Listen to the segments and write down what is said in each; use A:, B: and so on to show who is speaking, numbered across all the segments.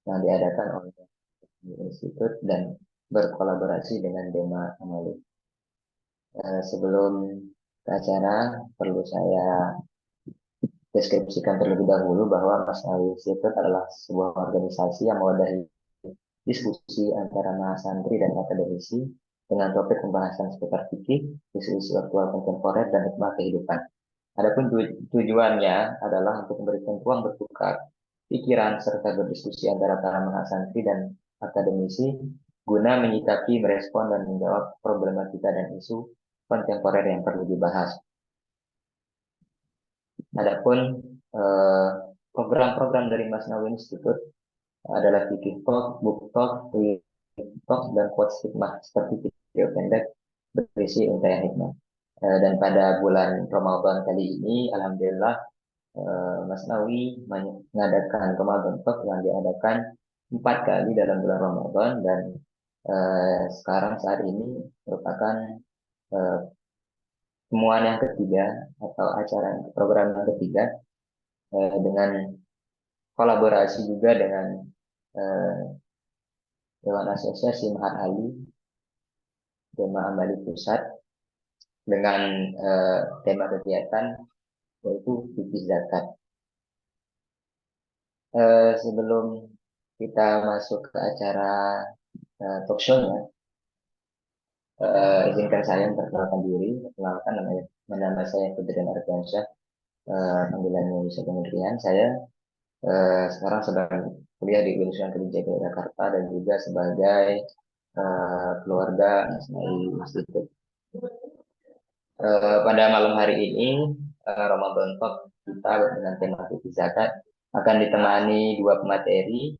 A: yang diadakan oleh Institut dan berkolaborasi dengan Dema Amali. Sebelum ke acara, perlu saya deskripsikan terlebih dahulu bahwa Masnawi Institute adalah sebuah organisasi yang mewadahi diskusi antara mahasantri dan akademisi dengan topik pembahasan seputar fikih, isu-isu aktual kontemporer, dan hikmah kehidupan. Adapun tujuannya adalah untuk memberikan ruang bertukar pikiran serta berdiskusi antara para mahasantri dan akademisi guna menyikapi, merespon, dan menjawab problematika dan isu kontemporer yang perlu dibahas. Adapun program-program dari Masnawi Institute adalah Fikih Talk, Book Talk, Talk, dan Quotes Hikmah seperti video pendek berisi untayan hikmah. Dan pada bulan Ramadan kali ini, alhamdulillah, Mas Nawi mengadakan Ramadan Talk yang diadakan 4 kali dalam bulan Ramadan, dan sekarang saat ini merupakan temuan yang ketiga atau acara program yang ketiga, dengan kolaborasi juga dengan Dewan Asosiasi Mahat Ali Dema Amali Pusat dengan tema kegiatan yaitu fikih zakat. Sebelum kita masuk ke acara talk show-nya, izinkan saya memperkenalkan diri. Perkenalkan, nama saya Fudrian Ardiansyah, panggilannya bisa kementerian. Saya sekarang sedang kuliah di Universitas Trijaya Jakarta dan juga sebagai keluarga Masnawi Institute. Pada malam hari ini, Ramadan Talk kita dengan tema fikih zakat akan ditemani dua pemateri.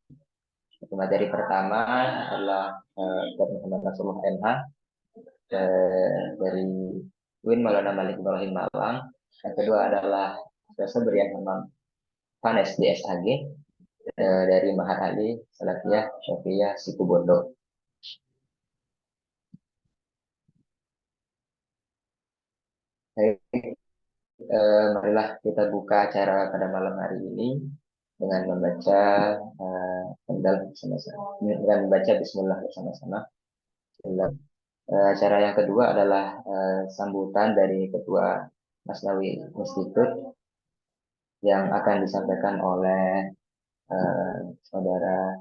A: Materi pertama adalah Dr. Muhammad Rasulullah MH dari UIN Maulana Malik Ibrahim Malang. Yang kedua adalah Profesor Brian Hamam Vanes DSAG dari Mahat Ali Salafiyah Syafiyah Situbondo. Marilah kita buka acara pada malam hari ini dengan membaca dengan membaca Bismillah bersama-sama. Acara yang kedua adalah sambutan dari Ketua Masnawi Institute yang akan disampaikan oleh Saudara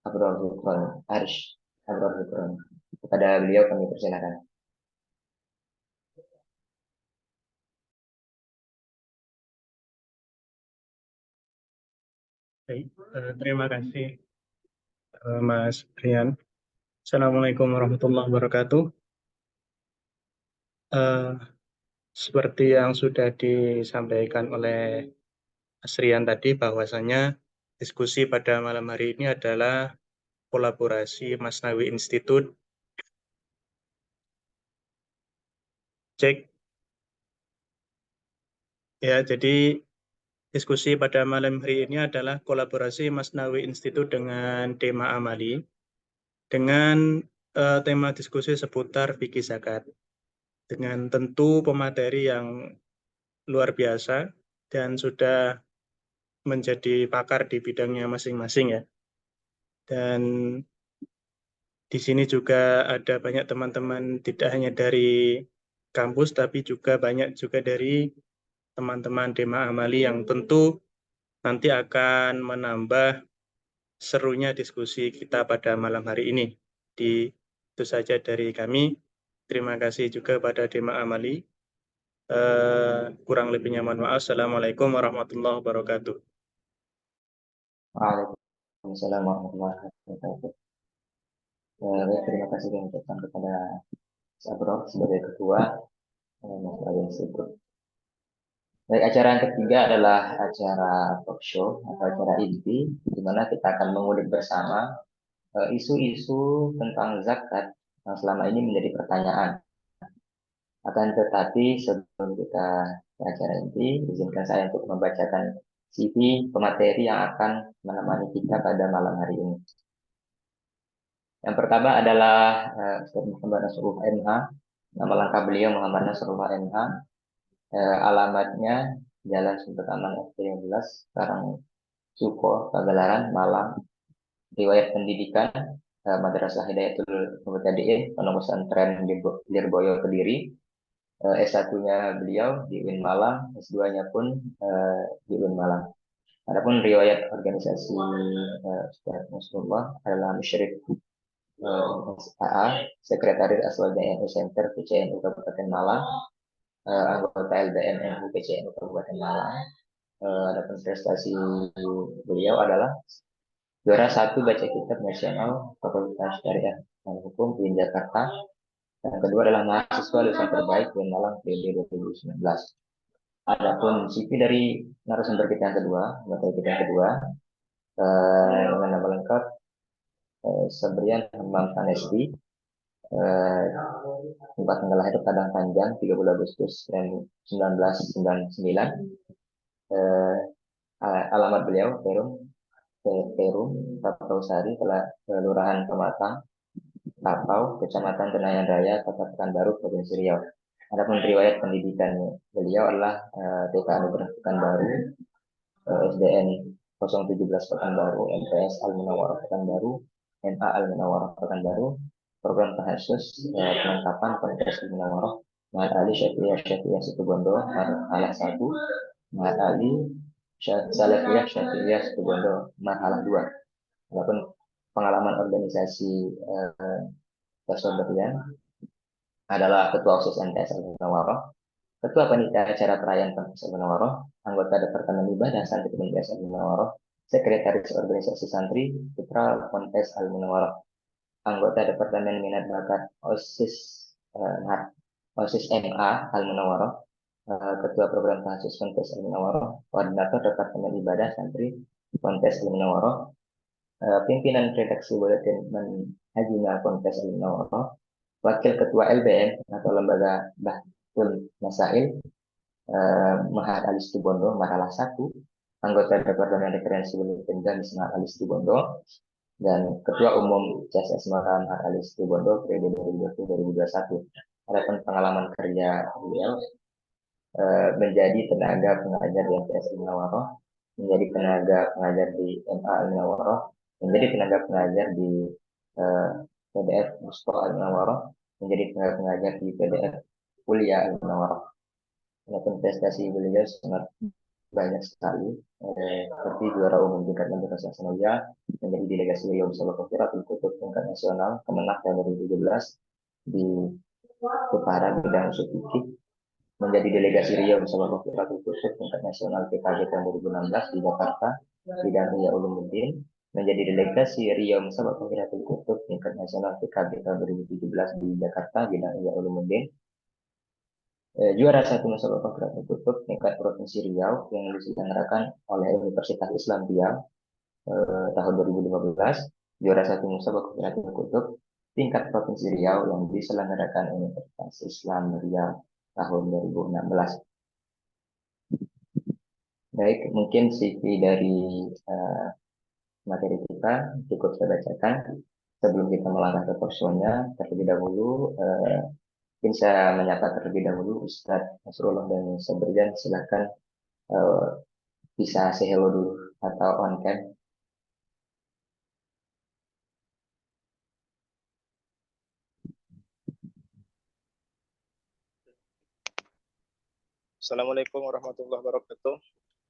A: Abrol Hukron Arish Abrol Hukron. Kepada beliau kami persilakan.
B: Baik, terima kasih Mas Rian. Assalamualaikum warahmatullahi wabarakatuh. Seperti yang sudah disampaikan oleh Mas Rian tadi, bahwasanya diskusi pada malam hari ini adalah kolaborasi Masnawi Institute. Cek. Ya, jadi diskusi pada malam hari ini adalah kolaborasi Masnawi Institute dengan Dema Amali dengan tema diskusi seputar fikih zakat, dengan tentu pemateri yang luar biasa dan sudah menjadi pakar di bidangnya masing-masing ya. Dan di sini juga ada banyak teman-teman tidak hanya dari kampus tapi juga banyak juga dari teman-teman Dema Amali yang tentu nanti akan menambah serunya diskusi kita pada malam hari ini. Itu saja dari kami. Terima kasih juga pada Dema Amali. Kurang lebihnya mohon maaf. Assalamualaikum warahmatullahi wabarakatuh.
A: Waalaikumsalam warahmatullahi wabarakatuh. Baik, terima kasih yang ucapkan kepada Sabro sebagai ketua Masnawi Institute. Baik, acara yang ketiga adalah acara talk show atau acara inti, di mana kita akan mengulik bersama isu-isu tentang zakat yang selama ini menjadi pertanyaan. Akan tetapi sebelum kita ke acara inti, izinkan saya untuk membacakan CV pemateri yang akan menemani kita pada malam hari ini. Yang pertama adalah Ustaz Muhammad Nasrullah MH. Nama lengkap beliau Muhammad Nasrullah MH. Alamatnya Jalan Sunter Aman FT15, Karang Suko, Pagelaran, Malang. Riwayat pendidikan Madrasah Hidayatul Mubtadi'in, Pondok Pesantren Lirboyo Kediri. S1-nya beliau di UIN Malang, S2-nya pun di UIN Malang. Adapun riwayat organisasi Ustaz Muslimah adalah Musyrik AA, Sekretaris Aswad NU Center PCNU Kabupaten Malang, anggota LBM NU PCNU Kabupaten Malang. Adapun prestasi beliau adalah juara 1 baca kitab nasional Fakultas Syariah dan Hukum di Jakarta. Yang kedua adalah mahasiswa lulusan terbaik di Malang periode 2019. Adapun CV dari narasumber kita yang kedua, materi kita yang kedua, dengan nama lengkap Sabrian Hamam Kanesti, tempat tanggal lahir Padang Panjang 30 Agustus 1999. Alamat beliau Perum Taptausari, Kelurahan Pematang, Tapau, Kecamatan Tenayan Raya, Kota Pekanbaru, Provinsi Riau. Adapun riwayat pendidikan beliau adalah TK Anugerah Pekanbaru, SDN 017 Pekanbaru, MTS Al Munawwarah Pekanbaru, MA Al Munawwarah Pekanbaru, program khusus penangkapan Ponpes Al Munawwarah, Mahat Ali Syafi'iyah Situbondo, Marhalah 1, Mahat Ali Syafi'iyah Situbondo, Marhalah 2. Adapun pengalaman organisasi Berlian adalah Ketua OSIS MTS Al Munawwarah, Ketua Panitia Acara Perayaan Ponpes Al Munawwarah, anggota Departemen Ibadah Santri Ponpes Al Munawwarah, Sekretaris Organisasi Santri Putra Ponpes Al Munawwarah, anggota Departemen Minat Bakat OSIS OSIS MA Al Munawwarah, Ketua Program Khusus Ponpes Al Munawwarah, Koordinator Departemen Ibadah Santri Ponpes Al Munawwarah, pimpinan redaksi buletin Menhajina Ponpes Al Munawwarah, Wakil Ketua LBM atau Lembaga Bahtul Masail Mahat Ali Situbondo, Marhalah 1, anggota Departemen Referensi Buletin Gamis Mahat Ali Situbondo, dan Ketua Umum CSS Mahat Ali Situbondo periode 2020-2021. Adapun pengalaman kerja beliau menjadi tenaga pengajar di MTS Al Munawwarah, menjadi tenaga pengajar di MA Al Munawwarah, menjadi tenaga pengajar di PDF Musto Al Munawwarah, menjadi tenaga pengajar di PDF Kuliah Al Munawwarah. Adapun prestasi beliau sangat banyak sekali, seperti juara umum tingkat madrasah sanawiyah, menjadi delegasi beliau bersama Konfederatul Kutub tingkat nasional Kemenak tahun 2017 di Jepara bidang usul fikih, menjadi delegasi Riau bersama Konfederatul Kutub tingkat nasional PKB tahun 2016 di Jakarta bidang Ihya Ulumuddin, menjadi delegasi Riau bersama Konfederatul Kutub tingkat nasional PKB tahun 2017 di Jakarta bidang Ihya Ulumuddin. Juara 1 Musabaqah Konfederatul Kutub tingkat Provinsi Riau yang diselenggarakan oleh Universitas Islam Riau tahun 2015, juara 1 Musabaqah Konfederatul Kutub tingkat Provinsi Riau yang diselenggarakan Universitas Islam Riau tahun 2016. Baik, mungkin CV dari materi kita cukup saya bacakan. Sebelum kita melangkah ke porsinya, terlebih dahulu mungkin saya menyapa terlebih dahulu Ustadz Nasrullah dan Sabrian, silakan bisa say hello dulu atau on cam.
C: Assalamualaikum warahmatullahi wabarakatuh.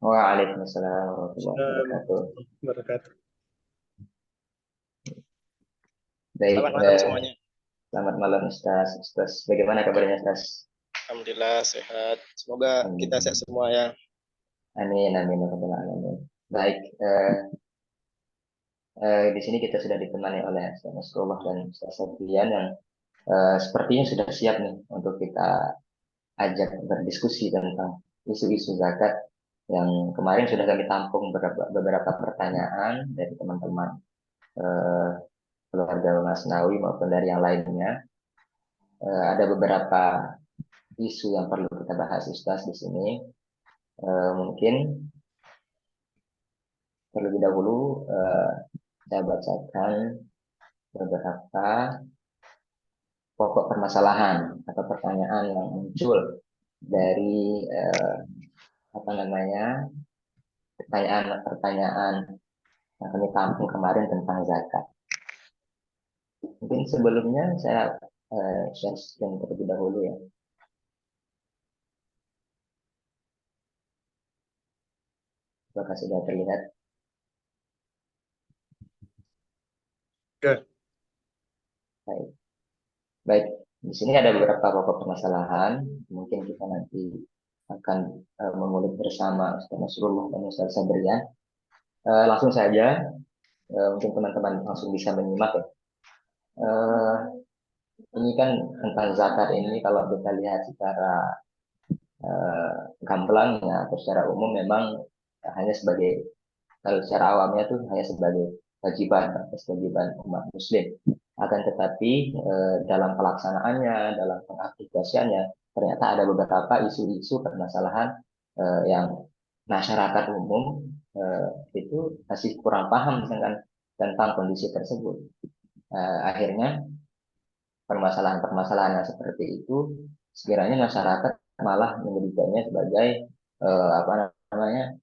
A: Waalaikumsalam warahmatullahi wabarakatuh. Baik,
C: selamat malam semuanya.
A: Selamat malam Ustaz. Ustaz, bagaimana kabarnya Ustaz?
C: Alhamdulillah sehat. Semoga kita sehat semua ya.
A: Amin, amin, amin. Baik, di sini kita sudah ditemani oleh Ustaz Nasrullah dan Ustaz Sabrian yang sepertinya sudah siap nih untuk kita ajak berdiskusi tentang isu-isu zakat yang kemarin sudah kami tampung beberapa pertanyaan dari teman-teman keluarga Mas Nawi maupun dari yang lainnya. Ada beberapa isu yang perlu kita bahas Ustaz di sini. Mungkin terlebih dahulu saya bacakan beberapa pokok permasalahan atau pertanyaan yang muncul dari apa namanya pertanyaan yang kami tampung kemarin tentang zakat. Mungkin sebelumnya saya share screen terlebih dahulu ya. Apakah sudah terlihat?
B: Sudah.
A: Baik. Baik. Di sini ada beberapa pokok permasalahan. Mungkin kita nanti akan mengulik bersama Ustaz Nasrullah dan Ustaz Sabrian. Langsung saja, mungkin teman-teman langsung bisa menyimak ya. Eh, ini kan tentang zakat ini kalau kita lihat secara gamblang ya atau secara umum memang hanya sebagai, kalau secara awamnya tuh hanya sebagai kewajiban atas kewajiban umat muslim. Akan tetapi dalam pelaksanaannya, dalam pengaplikasiannya, ternyata ada beberapa isu-isu permasalahan yang masyarakat umum itu masih kurang paham tentang kondisi tersebut. Akhirnya permasalahan-permasalahan yang seperti itu sekiranya masyarakat malah menjadikannya sebagai apa namanya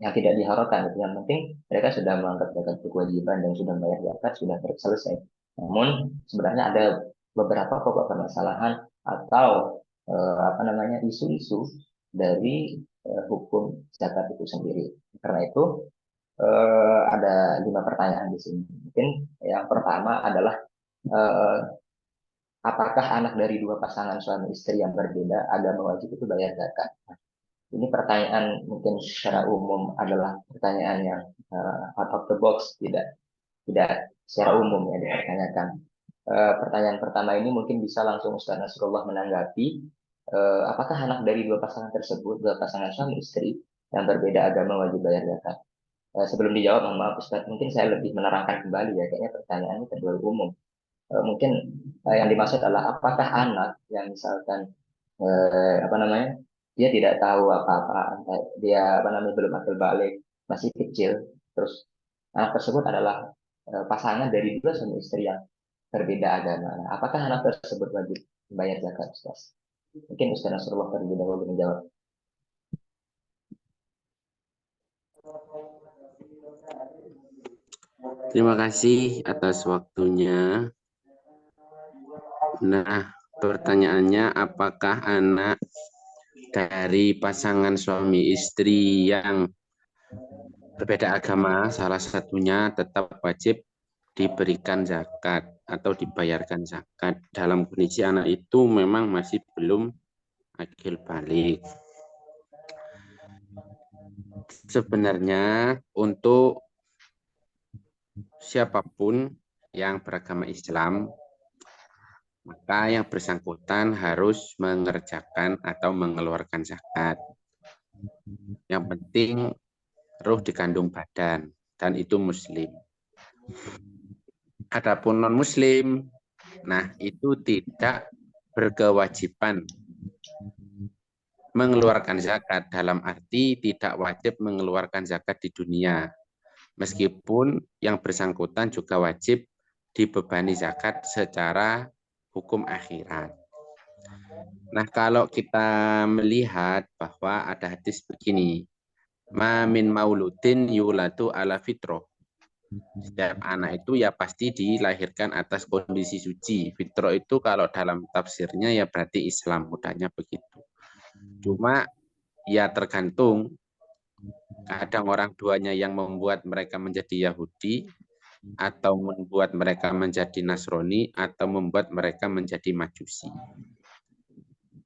A: yang tidak diharapkan. Yang penting mereka sudah menganggap zakat itu kewajiban dan sudah bayar zakat sudah selesai. Namun sebenarnya ada beberapa pokok permasalahan atau apa namanya isu-isu dari hukum zakat itu sendiri. Karena itu ada 5 pertanyaan di sini. Mungkin yang pertama adalah eh, apakah anak dari 2 pasangan suami istri yang berbeda agama wajib itu bayar zakat? Ini pertanyaan mungkin secara umum adalah pertanyaan yang out of the box, tidak secara umum ya dipertanyakan. Pertanyaan pertama ini mungkin bisa langsung Ustaz Nasrullah menanggapi. Apakah anak dari 2 pasangan tersebut, 2 pasangan suami istri yang berbeda agama wajib bayar zakat? Sebelum dijawab, mohon maaf Ustaz, mungkin saya lebih menerangkan kembali ya, kayaknya pertanyaan ini terlalu umum. Mungkin yang dimaksud adalah apakah anak yang misalkan apa namanya dia tidak tahu apa-apa, dia apa namanya belum akil balik, masih kecil, terus anak tersebut adalah pasangan dari 2 suami istri yang berbeda agama. Nah, apakah anak tersebut wajib membayar zakat, Ustaz? Mungkin Ustaz Nasrullah terlebih dahulu menjawab.
D: Terima kasih atas waktunya. Nah, pertanyaannya apakah anak dari pasangan suami istri yang berbeda agama, salah satunya tetap wajib diberikan zakat atau dibayarkan zakat dalam kondisi anak itu memang masih belum akil balik. Sebenarnya untuk siapapun yang beragama Islam, maka yang bersangkutan harus mengerjakan atau mengeluarkan zakat. Yang penting ruh dikandung badan dan itu muslim. Adapun non-muslim, nah itu tidak berkewajiban mengeluarkan zakat, dalam arti tidak wajib mengeluarkan zakat di dunia. Meskipun yang bersangkutan juga wajib dibebani zakat secara hukum akhirat. Nah, kalau kita melihat bahwa ada hadis begini, ma min mauludin yulatu ala fitroh. Setiap anak itu ya pasti dilahirkan atas kondisi suci. Fitroh itu kalau dalam tafsirnya ya berarti Islam, mudahnya begitu. Cuma ya tergantung, kadang orang tuanya yang membuat mereka menjadi Yahudi, atau membuat mereka menjadi Nasrani, atau membuat mereka menjadi Majusi.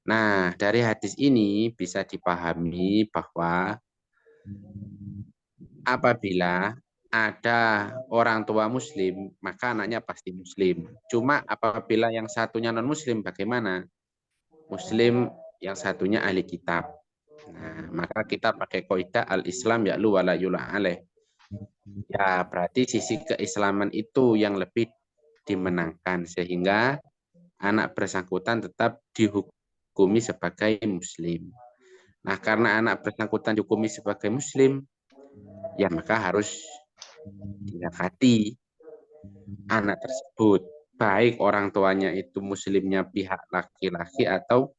D: Nah, dari hadis ini bisa dipahami bahwa apabila ada orang tua muslim, maka anaknya pasti muslim. Cuma apabila yang satunya non-muslim, bagaimana? Muslim, yang satunya ahli kitab. Nah, maka kita pakai kaidah al-Islam ya'lu wa la yula alaih. Ya, berarti sisi keislaman itu yang lebih dimenangkan, sehingga anak bersangkutan tetap dihukumi sebagai muslim. Nah, karena anak bersangkutan dihukumi sebagai muslim, ya maka harus didekati anak tersebut. Baik orang tuanya itu muslimnya pihak laki-laki atau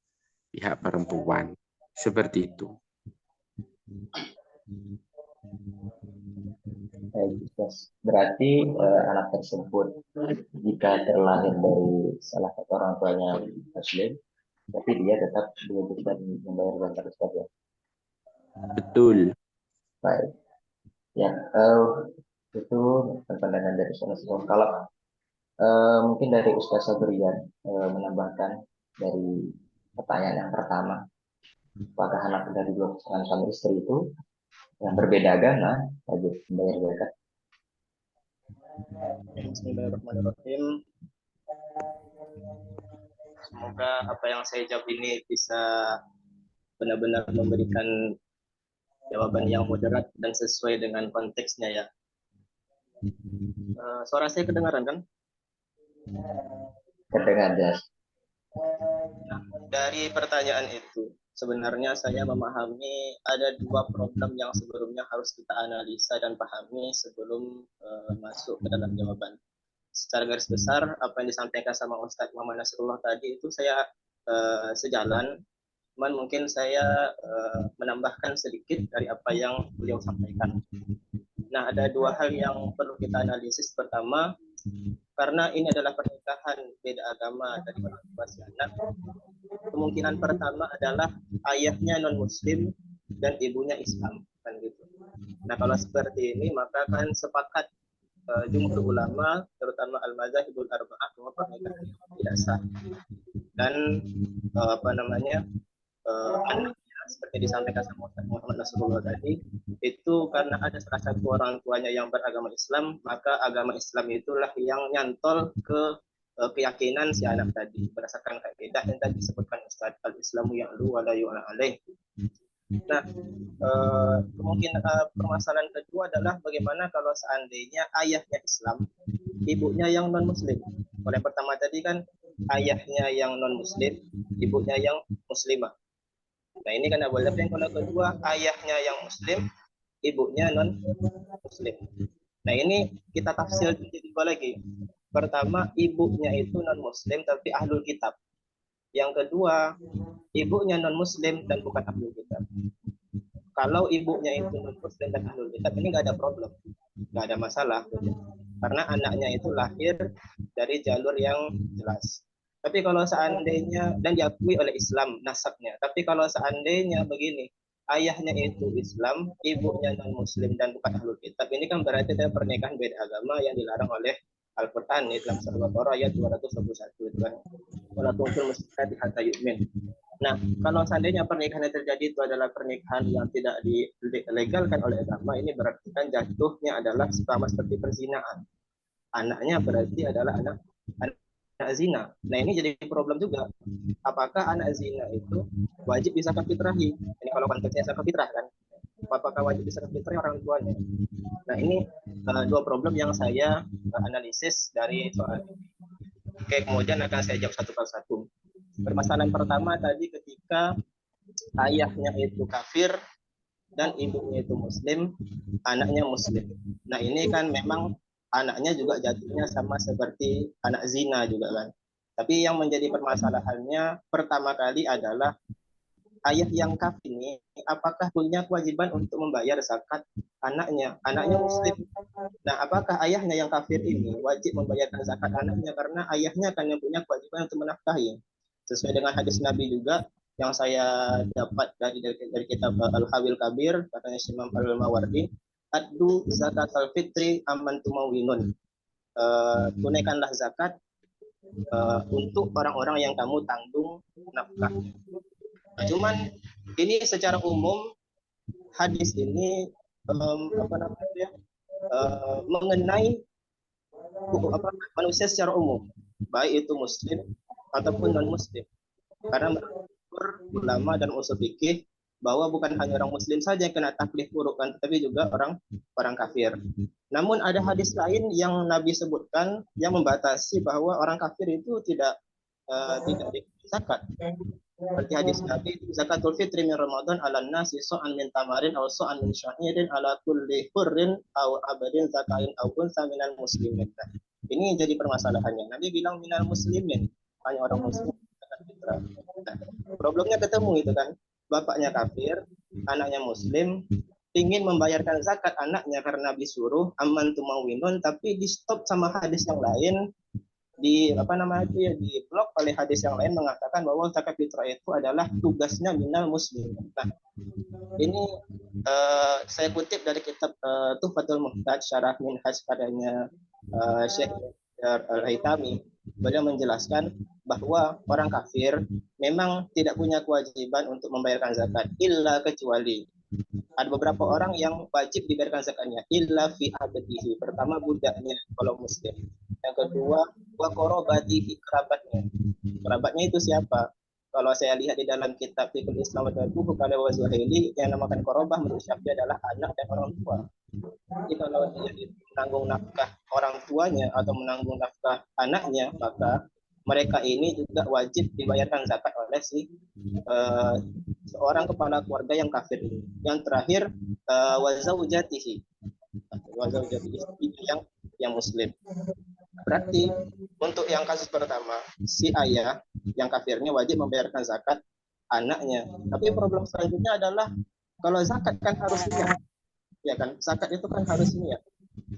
D: pihak perempuan. Seperti itu.
A: Baik, Ustaz. Berarti anak tersebut jika terlahir dari salah satu orang tuanya Muslim, tapi dia tetap diwajibkan membayar zakat, Ustaz, ya.
D: Betul.
A: Baik. Ya, itu pandangan dari Ustaz. Kalau mungkin dari Ustaz Sabrian menambahkan dari pertanyaan yang pertama, apakah anak dari dua pasangan suami istri itu yang berbeda agama wajib membayar zakat?
C: Bismillahirrahmanirrahim. Semoga apa yang saya jawab ini bisa benar-benar memberikan jawaban yang moderat dan sesuai dengan konteksnya ya. Suara saya kedengaran kan?
A: Kedengar jelas.
C: Nah, dari pertanyaan itu, sebenarnya saya memahami ada dua problem yang sebelumnya harus kita analisa dan pahami sebelum masuk ke dalam jawaban. Secara garis besar, apa yang disampaikan sama Ustadz Muhammad Nasrullah tadi itu saya sejalan, cuman mungkin saya menambahkan sedikit dari apa yang beliau sampaikan. Nah, ada dua hal yang perlu kita analisis. Pertama, karena ini adalah pernikahan beda agama dari orang tua si anak, kemungkinan pertama adalah ayahnya non-muslim dan ibunya Islam, kan gitu. Nah, kalau seperti ini maka kan sepakat jumhur ulama, terutama al-mazhabul arba'ah, bahwa pernikahan tidak sah. Dan anaknya seperti disampaikan sama Ustaz Muhammad Nasrullah tadi, itu karena ada salah satu orang tuanya yang beragama Islam, maka agama Islam itulah yang nyantol ke keyakinan si anak tadi berdasarkan kaidah yang tadi disebutkan Ustaz, al-Islamu ya'lu wa la yu'la alaih. Nah, kemungkinan permasalahan kedua adalah bagaimana kalau seandainya ayahnya Islam, ibunya yang non-muslim. Kalau yang pertama tadi kan ayahnya yang non-muslim, ibunya yang muslimah. Nah, ini kan boleh. Tapi kalau kedua ayahnya yang muslim, ibunya non-muslim. Nah, ini kita tafsir jadi dua lagi. Pertama, ibunya itu non-muslim tapi ahlul kitab. Yang kedua, ibunya non-muslim dan bukan ahlul kitab. Kalau ibunya itu non-muslim dan ahlul kitab, ini nggak ada problem, nggak ada masalah, karena anaknya itu lahir dari jalur yang jelas. Tapi kalau seandainya, dan diakui oleh Islam nasabnya, tapi kalau seandainya begini, ayahnya itu Islam, ibunya non-muslim dan bukan ahlul kitab, ini kan berarti ada pernikahan beda agama yang dilarang oleh Al-Quran di dalam surah Al-Baqarah ayat 221 itu kan. Wala tu'tul musyrikati hatta yu'min. Nah, kalau seandainya pernikahan yang terjadi itu adalah pernikahan yang tidak dilegalkan oleh agama, ini berarti kan jatuhnya adalah sama seperti perzinaan. Anaknya berarti adalah anak zina. Nah, ini jadi problem juga. Apakah anak zina itu wajib zakat fitrahi? Ini kalau konteksnya zakat fitrah kan. Apakah wajib zakat fitrahi orang tuanya? Nah, ini dua problem yang saya analisis dari soal ini. Oke, kemudian akan saya jawab satu persatu. Permasalahan pertama tadi ketika ayahnya itu kafir dan ibunya itu muslim, anaknya muslim. Nah, ini kan memang anaknya juga jatuhnya sama seperti anak zina juga kan. Tapi yang menjadi permasalahannya pertama kali adalah ayah yang kafir ini apakah punya kewajiban untuk membayar zakat anaknya? Anaknya muslim. Nah, apakah ayahnya yang kafir ini wajib membayarkan zakat anaknya karena ayahnya kan yang punya kewajiban untuk menafkahi? Sesuai dengan hadis Nabi juga yang saya dapat dari kitab Al-Hawil Kabir, katanya Imam Al-Mawardi, addu zakat al-fitri amman tumawinun. Tunaikanlah zakat untuk orang-orang yang kamu tanggung nafkah. Nah, cuman ini secara umum hadis ini mengenai manusia secara umum, baik itu muslim ataupun non muslim. Karena menurut ulama dan usul fikih bahwa bukan hanya orang muslim saja yang kena taklif buruk kan, tetapi juga orang kafir. Namun ada hadis lain yang Nabi sebutkan yang membatasi bahwa orang kafir itu tidak zakat. Seperti hadis Nabi, zakatul fitri min Ramadan ala nasi so'an min tamarin aw so'an min sya'irin ala kulli hurrin aw abadin zakain aw unsa minal muslimin. Ini jadi permasalahannya. Nabi bilang minal muslimin, hanya orang muslim. Nah, problemnya ketemu itu kan, bapaknya kafir, anaknya muslim, ingin membayarkan zakat anaknya karena disuruh aman tumawinun, tapi di stop sama hadis yang lain, di diblok oleh hadis yang lain mengatakan bahwa zakat fitrah itu adalah tugasnya minal muslim. Nah, ini saya kutip dari kitab Tuhfatul Muhtaj syarah Minhaj karyanya Syekh Al-Haytami. Beliau menjelaskan bahwa orang kafir memang tidak punya kewajiban untuk membayarkan zakat illa kecuali ada beberapa orang yang wajib dibayarkan zakatnya illa fi abdihi. Pertama budaknya kalau muslim. Yang kedua wa qarabatihi, kerabatnya. Kerabatnya itu siapa? Kalau saya lihat di dalam kitab Fiqhul Islam wa Buku Kala wa Zuhaili, yang namakan qarabah menurut Syafi'i adalah anak dan orang tua. Jadi kalau dia menanggung nafkah orang tuanya atau menanggung nafkah anaknya, maka mereka ini juga wajib dibayarkan zakat oleh si seorang kepala keluarga yang kafir ini. Yang terakhir wazaujatihi, yang muslim. Berarti untuk yang kasus pertama, si ayah yang kafirnya wajib membayarkan zakat anaknya. Tapi problem selanjutnya adalah kalau zakat kan harus niat, ya kan? Zakat itu kan harus niat.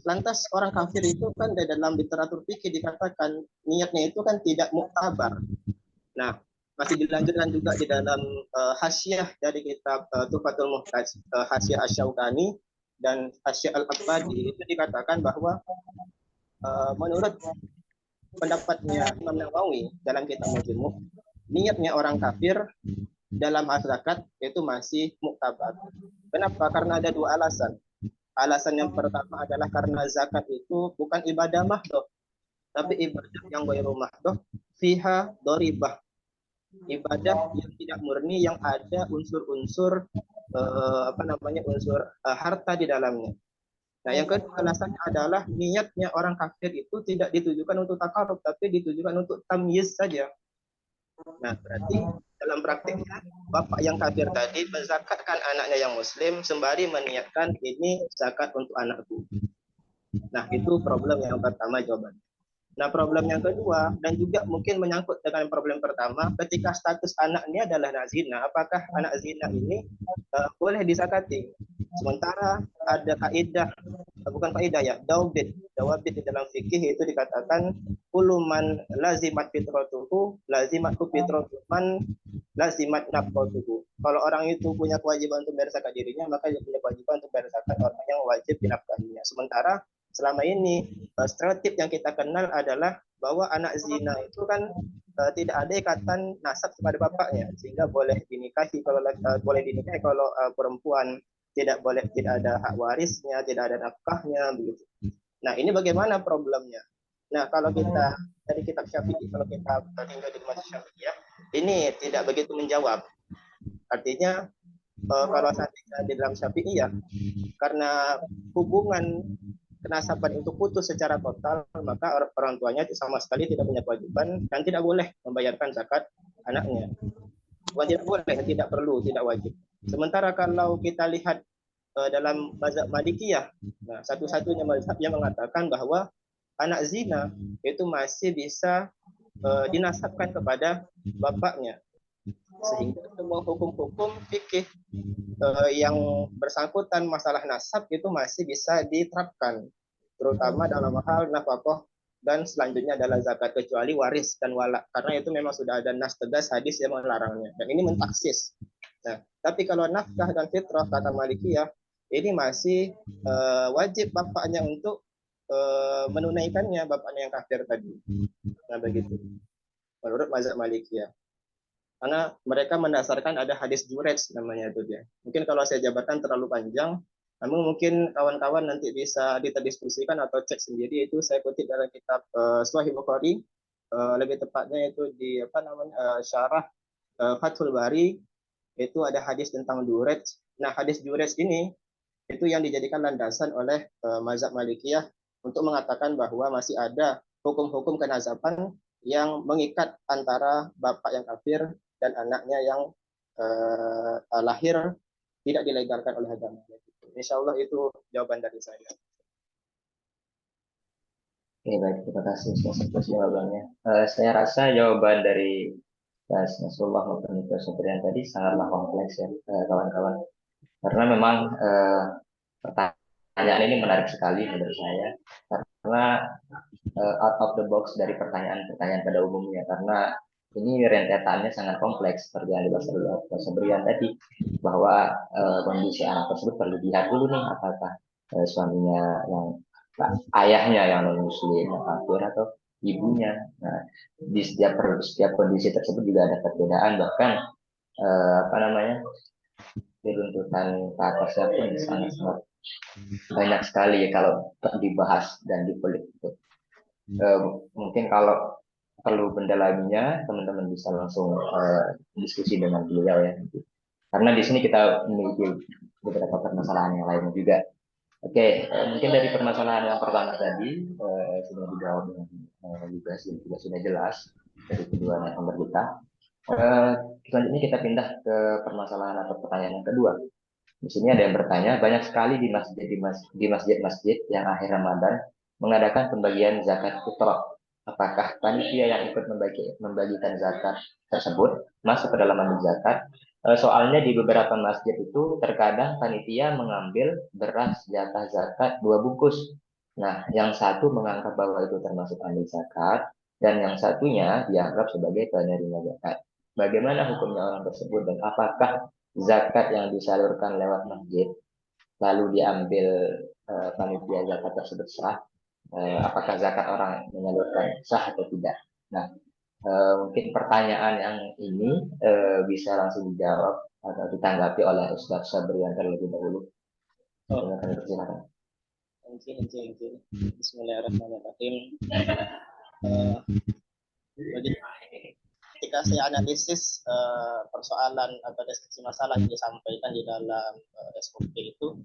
C: Lantas orang kafir itu kan di dalam literatur fikih dikatakan niatnya itu kan tidak muktabar. Nah, masih dilanjutkan juga di dalam hasyiah dari kitab Tuhfatul Muhtaj, hasyiah Asy-Syaukani dan hasyiah Al-Abbadi, itu dikatakan bahwa menurut pendapatnya Imam Nawawi dalam kitab Majmu', niatnya orang kafir dalam hal zakat itu masih muktabar. Kenapa? Karena ada dua alasan. Alasan yang pertama adalah karena zakat itu bukan ibadah mahdoh, tapi ibadah yang ghairu mahdoh, fiha doribah. Ibadah yang tidak murni, yang ada unsur-unsur unsur harta di dalamnya. Nah, yang kedua alasannya adalah niatnya orang kafir itu tidak ditujukan untuk takarub, tapi ditujukan untuk tamyiz saja. Nah, berarti dalam praktiknya bapak yang kafir tadi menzakatkan anaknya yang muslim sembari meniatkan ini zakat untuk anakku. Nah, itu problem yang pertama jawabannya. Nah, problem yang kedua dan juga mungkin menyangkut dengan problem pertama, ketika status anak ini adalah anak zina, apakah anak zina ini boleh disakati? Sementara ada kaidah, bukan kaidah ya, dawabit di dalam fikih itu dikatakan uluman lazimat fitratuhu lazimat fitratuman lazimat nafkatuhu. Kalau orang itu punya kewajiban untuk bayar zakat dirinya, maka dia punya kewajiban untuk bayar zakat orang yang wajib dinafkahinya. Sementara selama ini stereotip yang kita kenal adalah bahwa anak zina itu kan tidak ada ikatan nasab kepada bapaknya, sehingga boleh dinikahi kalau perempuan, tidak ada hak warisnya, tidak ada nafkahnya begitu. Nah, ini bagaimana problemnya? Nah, kalau kita dari kitab Syafi'i, kalau kita tinggal di mazhab Syafi'i ya, ini tidak begitu menjawab. Artinya kalau seandainya di dalam Syafi'i ya, karena hubungan kenasaban itu putus secara total, maka orang tuanya sama sekali tidak punya kewajiban dan tidak boleh membayarkan zakat anaknya. Bukan tidak boleh, tidak perlu, tidak wajib. Sementara kalau kita lihat dalam mazhab Malikiyah, nah satu-satunya mazhab yang mengatakan bahwa anak zina itu masih bisa dinasabkan kepada bapaknya, sehingga semua hukum-hukum fikih yang bersangkutan masalah nasab itu masih bisa diterapkan, terutama dalam hal nafkah dan selanjutnya adalah zakat, kecuali waris dan walak, karena itu memang sudah ada nas tegas hadis yang melarangnya dan ini mentaksis. Nah, tapi kalau nafkah dan fitrah kata Malikiyah ini masih wajib bapaknya untuk menunaikannya, bapaknya yang kafir tadi. Nah, begitu menurut mazhab Malikiyah. Karena mereka mendasarkan ada hadis Jurej namanya itu dia. Mungkin kalau saya jabarkan terlalu panjang, namun mungkin kawan-kawan nanti bisa diterdiskusikan atau cek sendiri. Itu saya kutip dalam kitab Sahih Bukhari, lebih tepatnya itu di syarah Fathul Bari, itu ada hadis tentang Jurej. Nah, hadis Jurej ini itu yang dijadikan landasan oleh mazhab Malikiyah untuk mengatakan bahwa masih ada hukum-hukum kenasaban yang mengikat antara bapak yang kafir dan anaknya yang lahir tidak dilegalkan oleh agama. Insya Allah itu jawaban dari saya.
A: Oke, baik, terima kasih atas jawabannya. Saya rasa jawaban dari Mas Nasrullah maupun Ibu Sobrian tadi sangatlah kompleks ya, kawan-kawan. Karena memang pertanyaan ini menarik sekali menurut saya, karena out of the box dari pertanyaan-pertanyaan pada umumnya, karena ini rentetannya sangat kompleks seperti yang dibahas oleh Pak Sobrian tadi, bahwa kondisi anak tersebut perlu dilihat dulu nih, apakah suaminya yang ayahnya yang non muslim kafir atau ibunya. Nah, di setiap kondisi tersebut juga ada perbedaan, bahkan apa namanya, runtutan ke atasnya pun sangat-sangat banyak sekali ya kalau dibahas dan dikulik itu. Mungkin kalau perlu pendalaminya, teman-teman bisa langsung diskusi dengan beliau ya. Karena di sini kita memiliki beberapa permasalahan yang lain juga. Oke, mungkin dari permasalahan yang pertama tadi sudah dijawab dengan juga sudah jelas dari kedua narasumber kita. Selanjutnya kita pindah ke permasalahan atau pertanyaan yang kedua. Di sini ada yang bertanya, banyak sekali di masjid-masjid yang akhir Ramadan mengadakan pembagian zakat fitrah. Apakah panitia yang ikut membagikan zakat tersebut masuk ke dalam amil zakat? Soalnya di beberapa masjid itu terkadang panitia mengambil beras jatah zakat 2 bungkus. Nah, yang satu menganggap bahwa itu termasuk amil zakat, dan yang satunya dianggap sebagai penerima zakat. Bagaimana hukumnya orang tersebut, dan apakah zakat yang disalurkan lewat masjid lalu diambil panitia zakat tersebut sah? Apakah zakat orang menyalurkan sah atau tidak? Nah, mungkin pertanyaan yang ini bisa langsung dijawab atau ditanggapi oleh Ustaz Sabrian terlebih dahulu. Silakan.
C: Bismillahirrahmanirrahim. Ketika saya analisis persoalan atau diskusi masalah yang disampaikan di dalam SOP itu,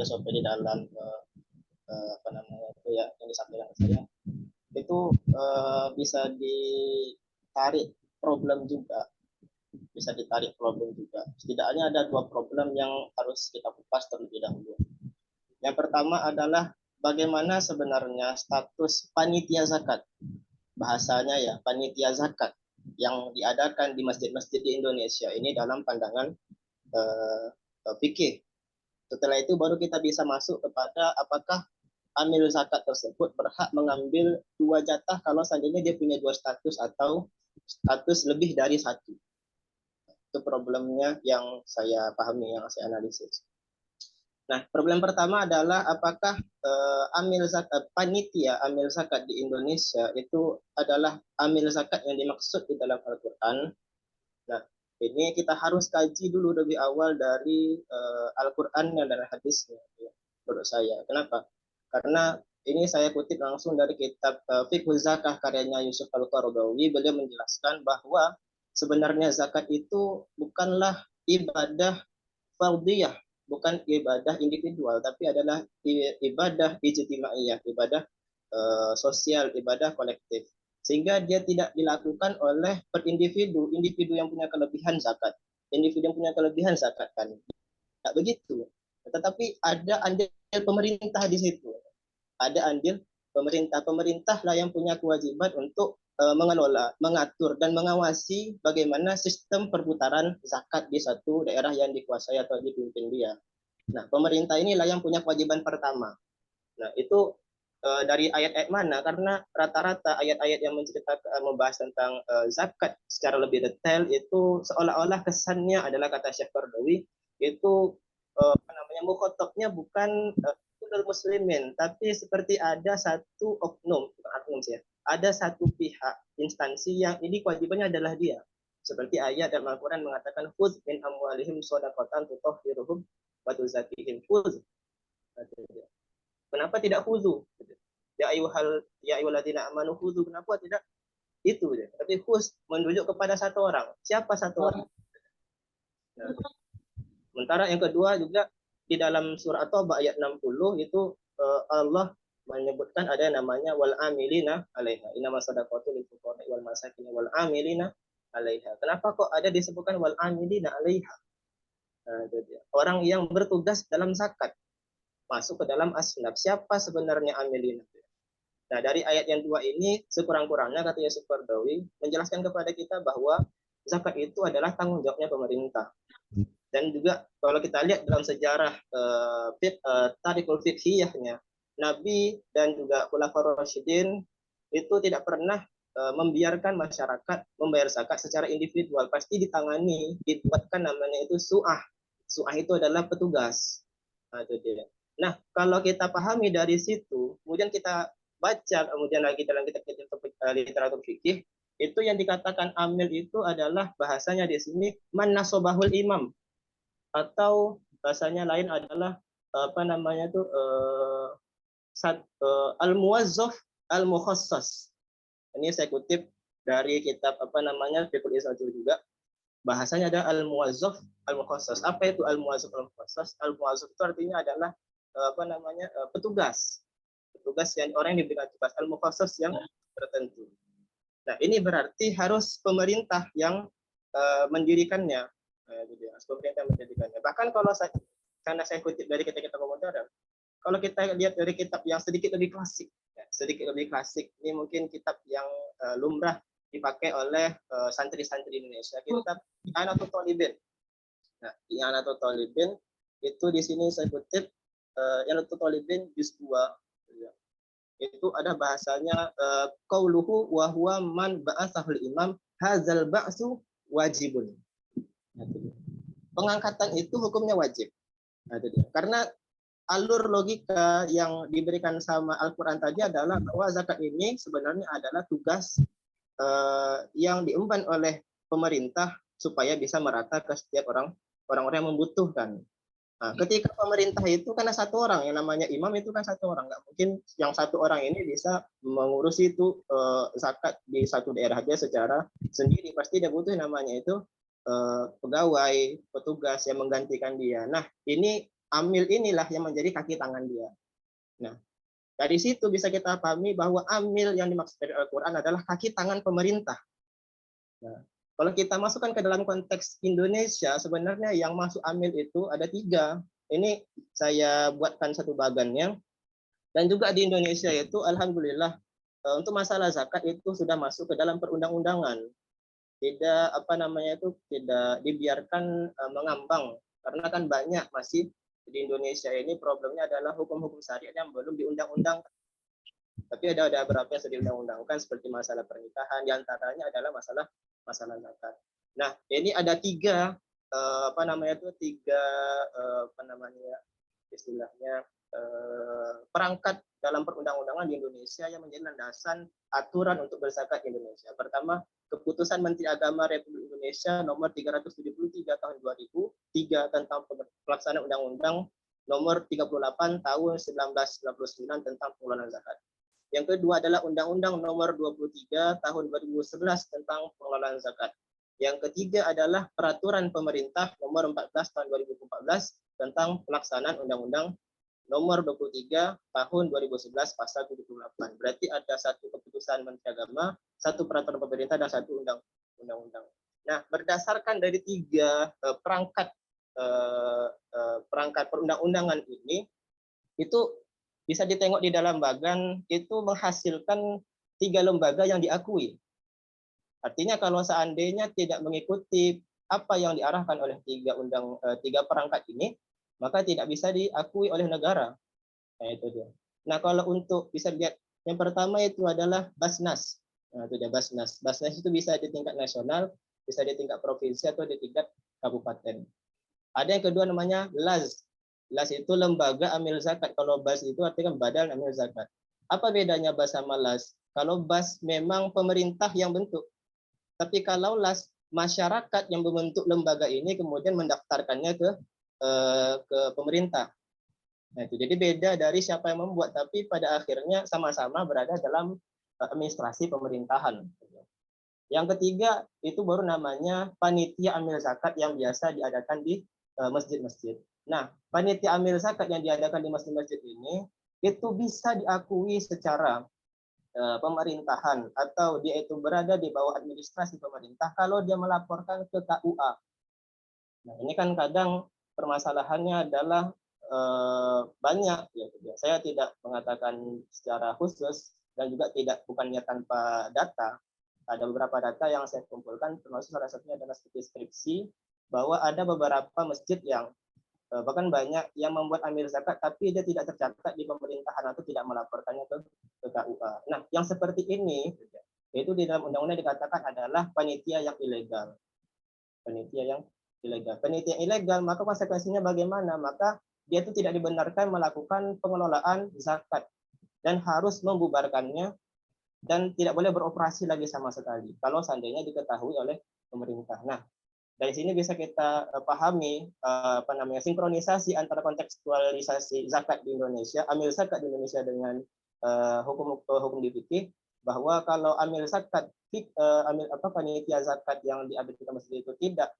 C: SOP di dalam apa namanya itu ya yang disampaikan ke saya, itu bisa ditarik problem juga. Setidaknya ada 2 problem yang harus kita kupas terlebih dahulu. Yang pertama adalah bagaimana sebenarnya status panitia zakat. Bahasanya ya, panitia zakat yang diadakan di masjid-masjid di Indonesia ini dalam pandangan fikih. Setelah itu baru kita bisa masuk kepada apakah amil zakat tersebut berhak mengambil 2 jatah kalau seandainya dia punya 2 status atau status lebih dari 1. Itu problemnya yang saya pahami, yang saya analisis. Nah, problem pertama adalah apakah amil zakat, panitia amil zakat di Indonesia itu adalah amil zakat yang dimaksud di dalam Al-Quran. Nah, ini kita harus kaji dulu lebih awal dari Al-Quran dan hadisnya, ya, menurut saya. Kenapa? Karena ini saya kutip langsung dari kitab Fiqhul Zakah karyanya Yusuf Al-Qaradawi. Beliau menjelaskan bahwa sebenarnya zakat itu bukanlah ibadah fardhiyah, bukan ibadah individual, tapi adalah ibadah ijtimaiyah, ibadah sosial, ibadah kolektif. Sehingga dia tidak dilakukan oleh per individu yang punya kelebihan zakat. Individu yang punya kelebihan zakat kan. Tidak begitu. Tetapi ada andil pemerintah di situ. Ada andil pemerintah. Pemerintah lah yang punya kewajiban untuk mengelola, mengatur, dan mengawasi bagaimana sistem perputaran zakat di satu daerah yang dikuasai atau dipimpin dia. Nah, pemerintah inilah yang punya kewajiban pertama. Nah, itu dari ayat-ayat mana? Karena rata-rata ayat-ayat yang menceritakan membahas tentang zakat secara lebih detail itu seolah-olah kesannya adalah, kata Syekh Qaradawi, itu apa namanya, mukhatabnya bukan muslimin, tapi seperti ada satu oknum, ya, ada satu pihak instansi yang ini kewajibannya adalah dia. Seperti ayat dalam Al-Quran mengatakan, "Khudz min amwalihim shadaqatan tutahhiruhum wa tuzakihim." Khudz. Kenapa tidak khuzu? Ya ayyuhalladzina amanu khuzu. Kenapa tidak itu? Tapi khuz menunjuk kepada satu orang. Siapa satu orang? Nah, sementara yang kedua juga di dalam surah At-Taubah ayat 60 itu Allah menyebutkan ada yang namanya wal amilina alaiha. Innamas shadaqatu lil fuqara wal masakin wal amilina alaiha. Kenapa kok ada disebutkan wal amilina alaiha? Nah, orang yang bertugas dalam zakat masuk ke dalam asnaf. Siapa sebenarnya amilina? Nah, dari ayat yang 2 ini sekurang-kurangnya kata Yusuf Qaradawi menjelaskan kepada kita bahwa zakat itu adalah tanggung jawabnya pemerintah. Dan juga kalau kita lihat dalam sejarah tarikhul fiqhiyahnya, Nabi dan juga Khulafaur Rasyidin itu tidak pernah membiarkan masyarakat membayar zakat secara individual, pasti ditangani, dibuatkan namanya itu su'ah. Su'ah itu adalah petugas. Nah, itu dia. Nah, kalau kita pahami dari situ, kemudian kita baca kemudian lagi dalam kitab-kitab literatur fikih, itu yang dikatakan amil itu adalah bahasanya di sini man nasobahul imam, atau bahasanya lain adalah apa namanya tuh al-muwazzaf al-mukhassas. Ini saya kutip dari kitab apa namanya Fiqhul Islam juga. Bahasanya ada al-muwazzaf al-mukhassas. Apa itu al-muwazzaf al-mukhassas? Al-muwazzaf itu artinya adalah apa namanya petugas. Petugas yang orang yang diberikan tugas, al-mukhassas yang tertentu. Nah, ini berarti harus pemerintah yang mendirikannya. Pemerintah mendirikannya. Bahkan kalau karena saya kutip dari kitab-kitab modern, kalau kita lihat dari kitab yang sedikit lebih klasik, ini mungkin kitab yang lumrah dipakai oleh santri-santri Indonesia, kitab I'anatul Talibin. Nah, I'anatul Talibin itu di sini saya kutip I'anatul Talibin juz 2. Itu ada bahasanya qauluhu wa huwa man ba'atsahul imam hadzal ba'su wajibun. Pengangkatan itu hukumnya wajib. Nah, itu dia. Karena alur logika yang diberikan sama Al-Quran tadi adalah bahwa zakat ini sebenarnya adalah tugas yang diemban oleh pemerintah supaya bisa merata ke setiap orang-orang yang membutuhkan. Nah, ketika pemerintah itu karena satu orang, yang namanya imam itu kan satu orang, nggak mungkin yang satu orang ini bisa mengurusi itu zakat di satu daerah aja secara sendiri, pasti dia butuh namanya itu pegawai, petugas yang menggantikan dia. Nah, ini amil inilah yang menjadi kaki tangan dia. Nah, dari situ bisa kita pahami bahwa amil yang dimaksud dari Al-Quran adalah kaki tangan pemerintah. Nah, kalau kita masukkan ke dalam konteks Indonesia, sebenarnya yang masuk amil itu ada 3. Ini saya buatkan satu bagannya. Dan juga di Indonesia itu, alhamdulillah, untuk masalah zakat itu sudah masuk ke dalam perundang-undangan. Tidak apa namanya itu tidak dibiarkan mengambang, karena kan banyak masih di Indonesia ini problemnya adalah hukum-hukum syariat yang belum diundang-undang. Tapi ada beberapa yang sudah diundang-undangkan seperti masalah pernikahan, diantaranya adalah masalah zakat. Nah, ini ada 3 apa namanya itu 3 apa namanya istilahnya perangkat dalam perundang-undangan di Indonesia yang menjadi landasan aturan untuk berzakat di Indonesia. Pertama, Keputusan Menteri Agama Republik Indonesia nomor 373 tahun 2003 tentang pelaksanaan Undang-Undang nomor 38 tahun 1999 tentang pengelolaan zakat. Yang kedua adalah Undang-Undang nomor 23 tahun 2011 tentang pengelolaan zakat. Yang ketiga adalah Peraturan Pemerintah nomor 14 tahun 2014 tentang pelaksanaan Undang-Undang nomor 23 tahun 2011 pasal 78. Berarti ada satu keputusan Menteri Agama, satu peraturan pemerintah, dan satu undang-undang. Nah, berdasarkan dari 3 perangkat perundang-undangan ini, itu bisa ditengok di dalam bagan, itu menghasilkan 3 lembaga yang diakui. Artinya kalau seandainya tidak mengikuti apa yang diarahkan oleh 3 perangkat ini, maka tidak bisa diakui oleh negara. Nah, itu dia. Nah, kalau untuk bisa lihat, yang pertama itu adalah Basnas. Nah, itu dia Basnas. Basnas itu bisa di tingkat nasional, bisa di tingkat provinsi atau di tingkat kabupaten. Ada yang kedua namanya LAZ. LAZ itu lembaga amil zakat. Kalau BAS itu artinya badan amil zakat. Apa bedanya BAS sama LAZ? Kalau BAS memang pemerintah yang bentuk. Tapi kalau LAZ, masyarakat yang membentuk lembaga ini kemudian mendaftarkannya ke pemerintah. Nah, itu jadi beda dari siapa yang membuat, tapi pada akhirnya sama-sama berada dalam administrasi pemerintahan. Yang ketiga itu baru namanya panitia amil zakat yang biasa diadakan di masjid-masjid. Nah, panitia amil zakat yang diadakan di masjid-masjid ini itu bisa diakui secara pemerintahan atau dia itu berada di bawah administrasi pemerintah kalau dia melaporkan ke KUA. Nah, ini kan kadang permasalahannya adalah banyak, ya. Saya tidak mengatakan secara khusus dan juga bukannya tanpa data. Ada beberapa data yang saya kumpulkan, termasuk salah satunya adalah studi skripsi bahwa ada beberapa masjid yang bahkan banyak yang membuat amil zakat tapi dia tidak tercatat di pemerintahan atau tidak melaporkannya ke KUA. Nah, yang seperti ini itu di dalam undang-undang dikatakan adalah panitia yang ilegal. Panitia yang ilegal. Panitia ilegal, maka konsekuensinya bagaimana? Maka dia itu tidak dibenarkan melakukan pengelolaan zakat dan harus membubarkannya dan tidak boleh beroperasi lagi sama sekali kalau seandainya diketahui oleh pemerintah. Nah, dari sini bisa kita pahami sinkronisasi antara kontekstualisasi zakat di Indonesia, amil zakat di Indonesia dengan hukum di fikih, bahwa kalau amil zakat panitia zakat yang diambil ke masjid itu tidak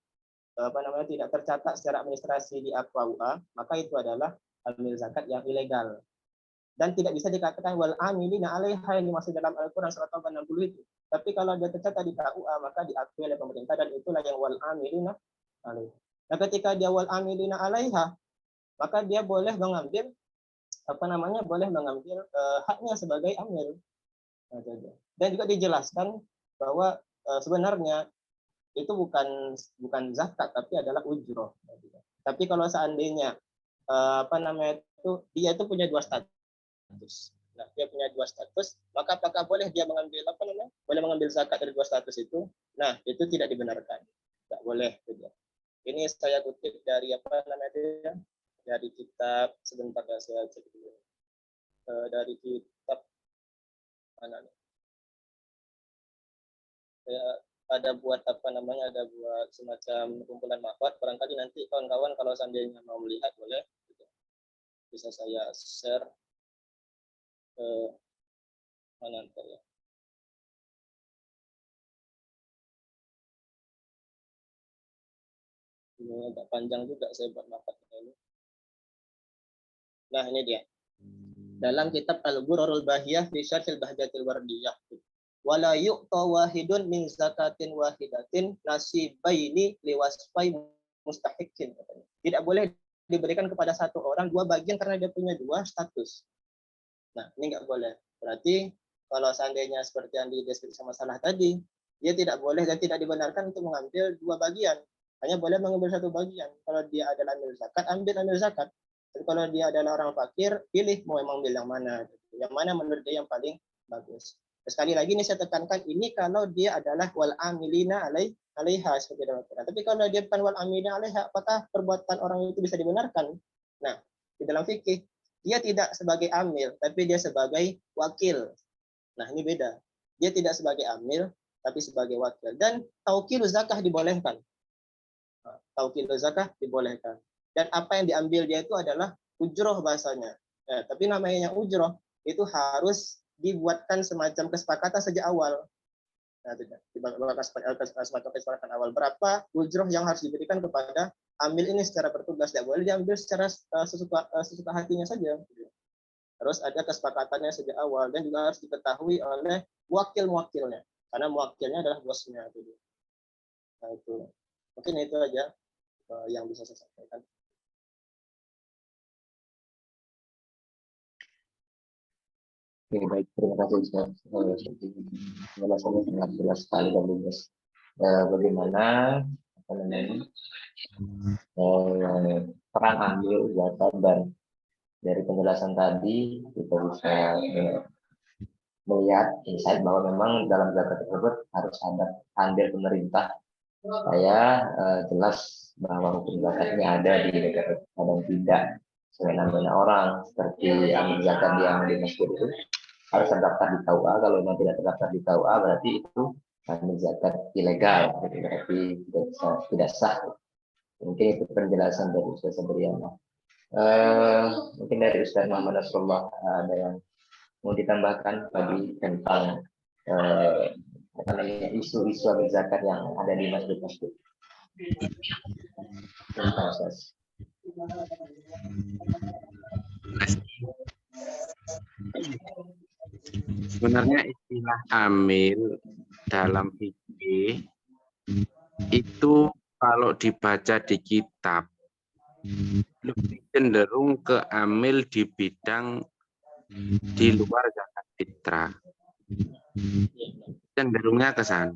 C: tidak tercatat secara administrasi di KUA, maka itu adalah amil zakat yang ilegal. Dan tidak bisa dikatakan wal amilina 'alaiha yang dimaksud dalam Al-Qur'an surat 60 itu. Tapi kalau dia tercatat di KUA maka diakui oleh pemerintah dan itulah yang wal amilina 'alaiha. Nah, ketika dia wal amilina 'alaiha, maka dia boleh mengambil boleh mengambil haknya sebagai amil. Dan juga dijelaskan bahwa sebenarnya itu bukan zakat tapi adalah ujroh. Tapi kalau seandainya dia itu punya dua status. Nah, dia punya dua status, maka apakah boleh dia mengambil boleh mengambil zakat dari dua status itu? Nah, itu tidak dibenarkan. Tidak boleh. Ini saya kutip dari dari kitab, sebentar ya saya cek dulu. Dari kitab mana nih? Saya ada buat ada buat semacam kumpulan mahfad. Barangkali nanti kawan-kawan kalau seandainya mau melihat boleh bisa saya share ke mana ya. Ini agak panjang juga saya buat mahfadnya ini. Nah, ini dia. Dalam kitab Al-Ghurarul Bahiyah fi Syarhil Bahjatil Wardiyah. Wala yu'ta wahidun min zakatin wahidatin nasibaini liwasfai mustahiqin. Tidak boleh diberikan kepada satu orang dua bagian karena dia punya dua status. Nah, ini nggak boleh. Berarti kalau seandainya seperti yang dideskripsi masalah tadi, dia tidak boleh dan tidak dibenarkan untuk mengambil dua bagian. Hanya boleh mengambil satu bagian. Kalau dia adalah amil zakat, ambil zakat. Dan kalau dia adalah orang fakir, pilih mau mengambil yang mana. Yang mana menurut dia yang paling bagus. Sekali lagi ini saya tekankan, ini kalau dia adalah wal amilina 'alaiha seperti dalam Al-Qur'an. Tapi kalau dia bukan wal amilina 'alaiha, apakah perbuatan orang itu bisa dibenarkan? Nah, di dalam fikih dia tidak sebagai amil, tapi dia sebagai wakil. Nah, ini beda. Dia tidak sebagai amil, tapi sebagai wakil. Dan taukil zakah dibolehkan. Taukil zakah dibolehkan. Dan apa yang diambil dia itu adalah ujroh bahasanya. Tapi namanya ujroh itu harus dibuatkan semacam kesepakatan sejak awal. Nah, semacam kesepakatan awal berapa ujroh yang harus diberikan kepada ambil ini secara bertugas, tidak boleh diambil secara sesuka hatinya saja. Harus ada kesepakatannya sejak awal dan juga harus diketahui oleh wakil-wakilnya, karena wakilnya adalah bosnya. Nah, itu mungkin itu aja yang bisa saya sampaikan.
A: Oke, baik, terima kasih Ustaz. Penjelasannya sangat jelas sekali dan lugas. Bagaimana peran amil zakat, dan dari penjelasan tadi kita bisa melihat insight bahwa memang dalam zakat tersebut harus ada andil pemerintah supaya jelas bahwa hukum zakatnya ada di negara dan tidak semena-mena orang seperti amil zakat yang di masjid itu harus terdaftar di KUA. Kalau memang tidak terdaftar di KUA berarti itu amil zakat ilegal, berarti tidak sah. Mungkin itu penjelasan dari Ustaz Sabriana. Mungkin dari Ustaz Muhammad Nasrullah ada yang mau ditambahkan tadi tentang isu-isu amil zakat yang ada di masjid-masjid.
D: Sebenarnya istilah amil dalam fikih itu kalau dibaca di kitab lebih cenderung ke amil di bidang di luar zakat fitrah, cenderungnya ke sana.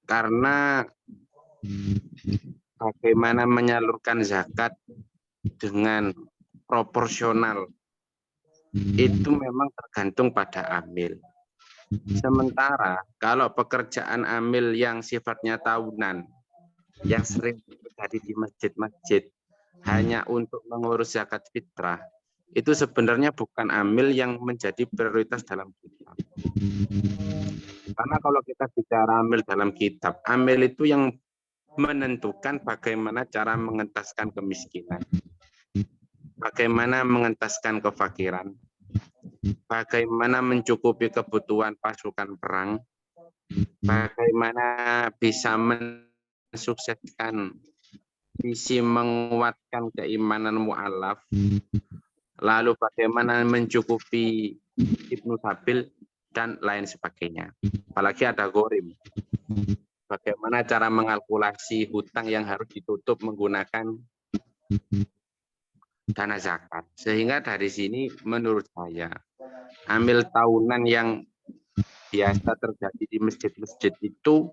D: Karena bagaimana menyalurkan zakat dengan proporsional itu memang tergantung pada amil. Sementara kalau pekerjaan amil yang sifatnya tahunan, yang sering terjadi di masjid-masjid hanya untuk mengurus zakat fitrah, itu sebenarnya bukan amil yang menjadi prioritas dalam kitab. Karena kalau kita bicara amil dalam kitab, amil itu yang menentukan bagaimana cara mengentaskan kemiskinan, bagaimana mengentaskan kefakiran, bagaimana mencukupi kebutuhan pasukan perang, bagaimana bisa mensukseskan visi menguatkan keimanan mu'alaf, lalu bagaimana mencukupi Ibnu Sabil, dan lain sebagainya. Apalagi ada ghorim. Bagaimana cara mengalkulasi hutang yang harus ditutup menggunakan dana zakat. Sehingga dari sini menurut saya, amil tahunan yang biasa terjadi di masjid-masjid itu,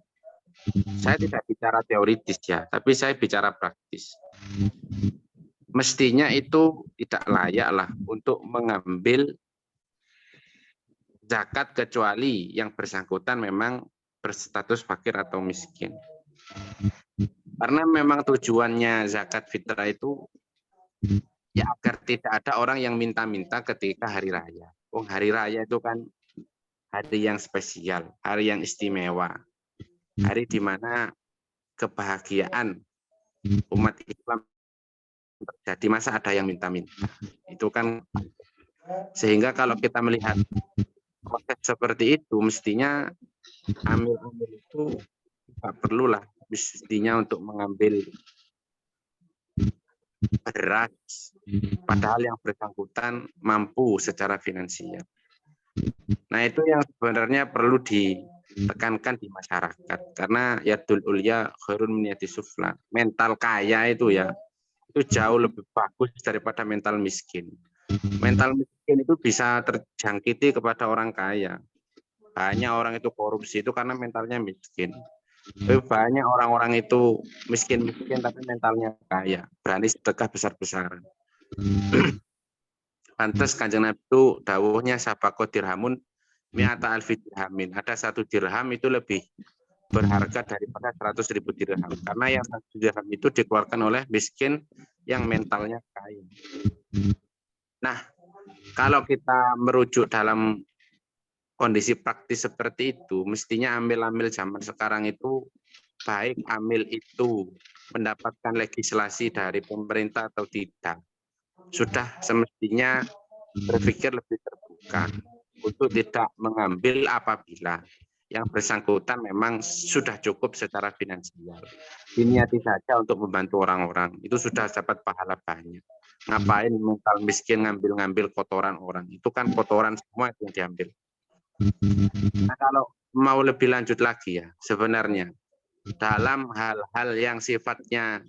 D: saya tidak bicara teoritis ya, tapi saya bicara praktis. Mestinya itu tidak layak lah untuk mengambil zakat kecuali yang bersangkutan memang berstatus fakir atau miskin. Karena memang tujuannya zakat fitrah itu ya agar tidak ada orang yang minta-minta ketika hari raya. Hari raya itu kan hari yang spesial, hari yang istimewa, hari di mana kebahagiaan umat Islam terjadi, masa ada yang minta-minta. Itu kan, sehingga kalau kita melihat proses seperti itu, mestinya amil-amil itu tidak perlulah mestinya untuk mengambil beras, padahal yang bersangkutan mampu secara finansial. Nah, itu yang sebenarnya perlu ditekankan di masyarakat, karena yadul ulya khairun min yadis sufla. Mental kaya itu ya, itu jauh lebih bagus daripada mental miskin. Mental miskin itu bisa terjangkiti kepada orang kaya. Banyak orang itu korupsi itu karena mentalnya miskin. Tapi banyak orang-orang itu miskin-miskin tapi mentalnya kaya, berani sedekah besar-besaran. Pantes Kanjeng Nabi itu dawuhnya sabaqo dirhamun mi'ata alfi dirhamin. Ada 1 dirham itu lebih berharga daripada 100.000 dirham. Karena yang 1 dirham itu dikeluarkan oleh miskin yang mentalnya kaya. Nah, kalau kita merujuk dalam kondisi praktis seperti itu, mestinya amil-amil zaman sekarang itu, baik amil itu mendapatkan legislasi dari pemerintah atau tidak, sudah semestinya berpikir lebih terbuka untuk tidak mengambil apabila yang bersangkutan memang sudah cukup secara finansial. Diniati saja untuk membantu orang-orang, itu sudah dapat pahala banyak. Ngapain mental miskin ngambil-ngambil kotoran orang, itu kan kotoran semua yang diambil. Nah, kalau mau lebih lanjut lagi ya, sebenarnya dalam hal-hal yang sifatnya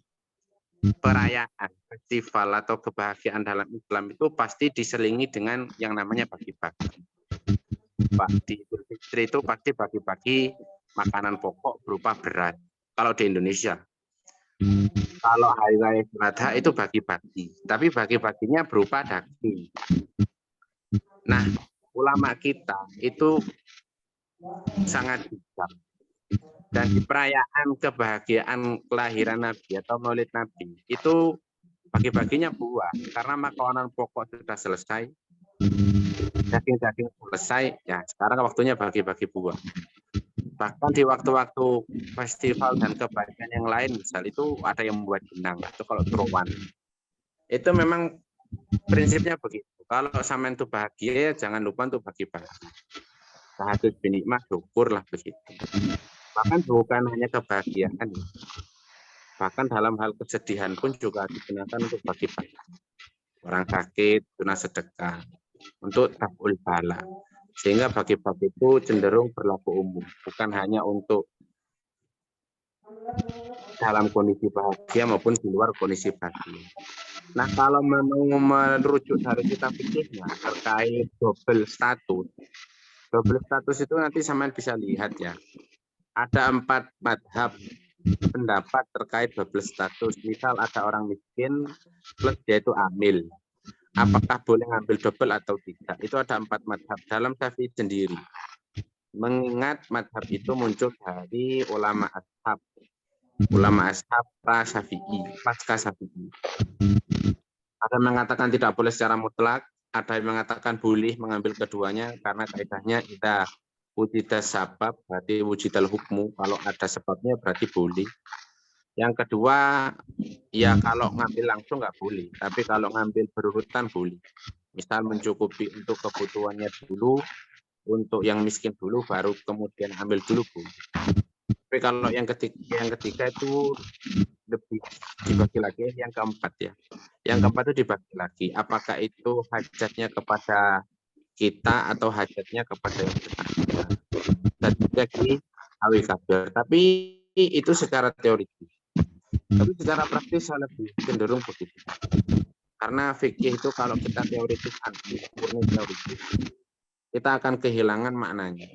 D: perayaan, festival atau kebahagiaan dalam Islam itu pasti diselingi dengan yang namanya bagi-bagi. Di Idul Fitri itu pasti bagi-bagi makanan pokok berupa beras. Kalau di Indonesia, kalau hari raya Idul Adha itu bagi-bagi, tapi bagi-baginya berupa daging. Nah, ulama kita itu sangat bijak, dan di perayaan kebahagiaan kelahiran Nabi atau Maulid Nabi itu bagi-baginya buah, karena makanan pokok sudah selesai, daging-daging selesai, ya sekarang waktunya bagi-bagi buah. Bahkan di waktu-waktu festival dan kebahagiaan yang lain, misal itu ada yang membuat jenang, itu kalau teruan. Itu memang prinsipnya begitu. Kalau sampean itu bahagia, jangan lupa untuk bagi-bagi. Tahadud binikmah, syukurlah begitu. Bahkan bukan hanya kebahagiaan, bahkan dalam hal kesedihan pun juga digunakan untuk bagi-bagi. Orang sakit, guna sedekah, untuk tabul bala. Sehingga bagi-bagi itu cenderung berlaku umum, bukan hanya untuk dalam kondisi bahagia maupun di luar kondisi bahagia. Nah, kalau mau merujuk dari kitab fikihnya terkait double status itu nanti sampean bisa lihat ya. Ada 4 madhab pendapat terkait double status. Misal ada orang miskin plus dia itu amil. Apakah boleh ngambil double atau tidak? Itu ada 4 madhab dalam Syafi'i sendiri. Mengingat madhab itu muncul dari ulama ashab. Ulama ashab pasca Syafi'i. Ada yang mengatakan tidak boleh secara mutlak, ada yang mengatakan boleh mengambil keduanya karena kaidahnya idza wujida sabab berarti wujidal hukmu, kalau ada sebabnya berarti boleh. Yang kedua, ya kalau ngambil langsung nggak boleh, tapi kalau ngambil berurutan boleh. Misal mencukupi untuk kebutuhannya dulu, untuk yang miskin dulu, baru kemudian ambil dulu boleh. Tapi kalau yang ketiga itu lebih dibagi lagi, yang keempat ya. Yang keempat itu dibagi lagi. Apakah itu hajatnya kepada kita atau hajatnya kepada yang bersangkutan. Jadi awi kabir. Tapi itu secara teoritis. Tapi secara praktis saya lebih cenderung begitu. Karena fikih itu kalau kita teoritis, murni teoritis, kita akan kehilangan maknanya.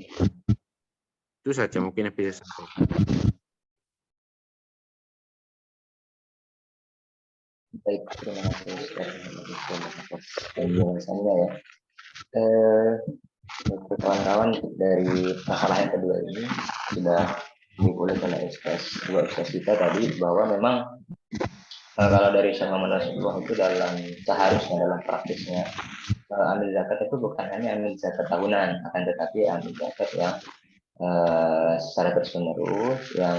D: Itu saja mungkin yang bisa saya sampaikan.
A: Baik, terima kasih atas penjelasannya ya. Untuk kawan-kawan dari masalah yang kedua ini sudah dikulik oleh dua ustaz kita tadi bahwa memang kalau dari Syekh Muhammad Nasrullah itu seharusnya dalam praktisnya ambil zakat itu bukan hanya ambil zakat tahunan, akan tetapi ambil zakat yang secara terus-menerus yang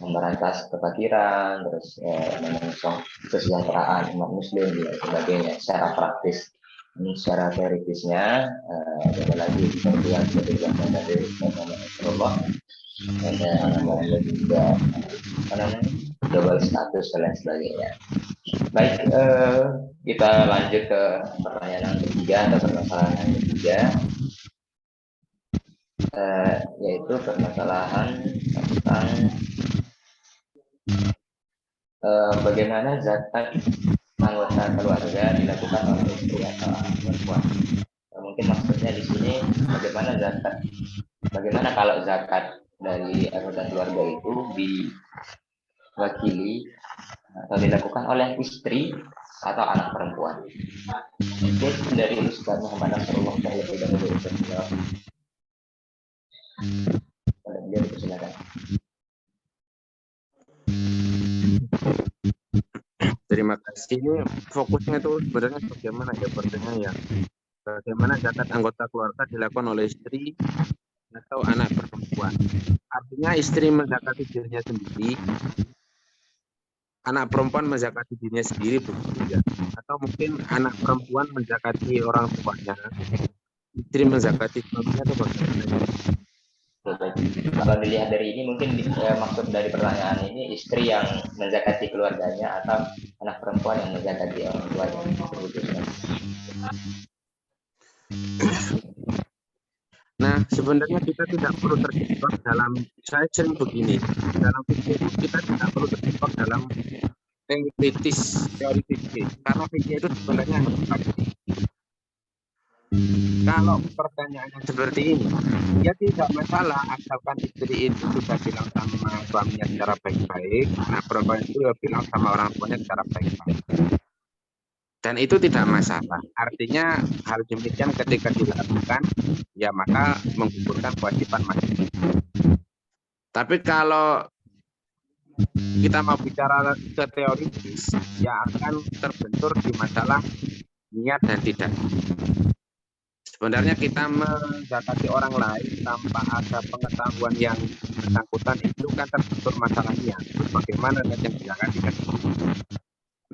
A: memberantas kefakiran, terus menyongsong kesejahteraan umat muslim dan sebagainya secara praktis. Ini secara teoritisnya ada lagi kemudian seperti yang dari Rasulullah ada namanya juga double status dan lain sebagainya. Baik, kita lanjut ke pertanyaan yang ketiga atau permasalahan yang ketiga, yaitu permasalahan tentang bagaimana zakat anggota keluarga dilakukan oleh istri atau anak perempuan. Mungkin maksudnya di sini bagaimana kalau zakat dari anggota keluarga itu diwakili atau dilakukan oleh istri atau anak perempuan. Mungkin dari Ustaz Muhammad Nasrullah terlebih dahulu untuk menjawab. Dia dipersilakan.
D: Terima kasih. Ini fokusnya itu sebenarnya bagaimana ya pertanyaannya, bagaimana zakat anggota keluarga dilakukan oleh istri atau anak perempuan. Artinya istri menzakati dirinya sendiri, anak perempuan menzakati dirinya sendiri begitu ya. Atau mungkin anak perempuan menzakati orang tuanya, istri menzakati suaminya atau bagaimana?
A: Kalau dilihat dari ini mungkin maksud dari pertanyaan ini istri yang menzakati keluarganya atau anak perempuan yang menzakati orang tuanya.
D: Nah, sebenarnya kita tidak perlu terjebak dalam, saya sering begini, dalam fikih kita tidak perlu terjebak dalam teori fikih, karena fikih itu sebenarnya kalau pertanyaannya seperti ini, ya tidak masalah asalkan istri itu sudah bilang sama suaminya secara baik-baik, anak perempuan itu bilang sama orang tuanya secara baik-baik. Dan itu tidak masalah. Artinya hal demikian ketika dilakukan, ya maka menggugurkan kewajiban masing-masing. Tapi kalau kita mau bicara ke teoritis, ya akan terbentur di masalah niat dan tidak. Sebenarnya kita menzakati orang lain tanpa ada pengetahuan yang bersangkutan itu kan terbentur masalahnya. Terus bagaimana yang dizakati kan?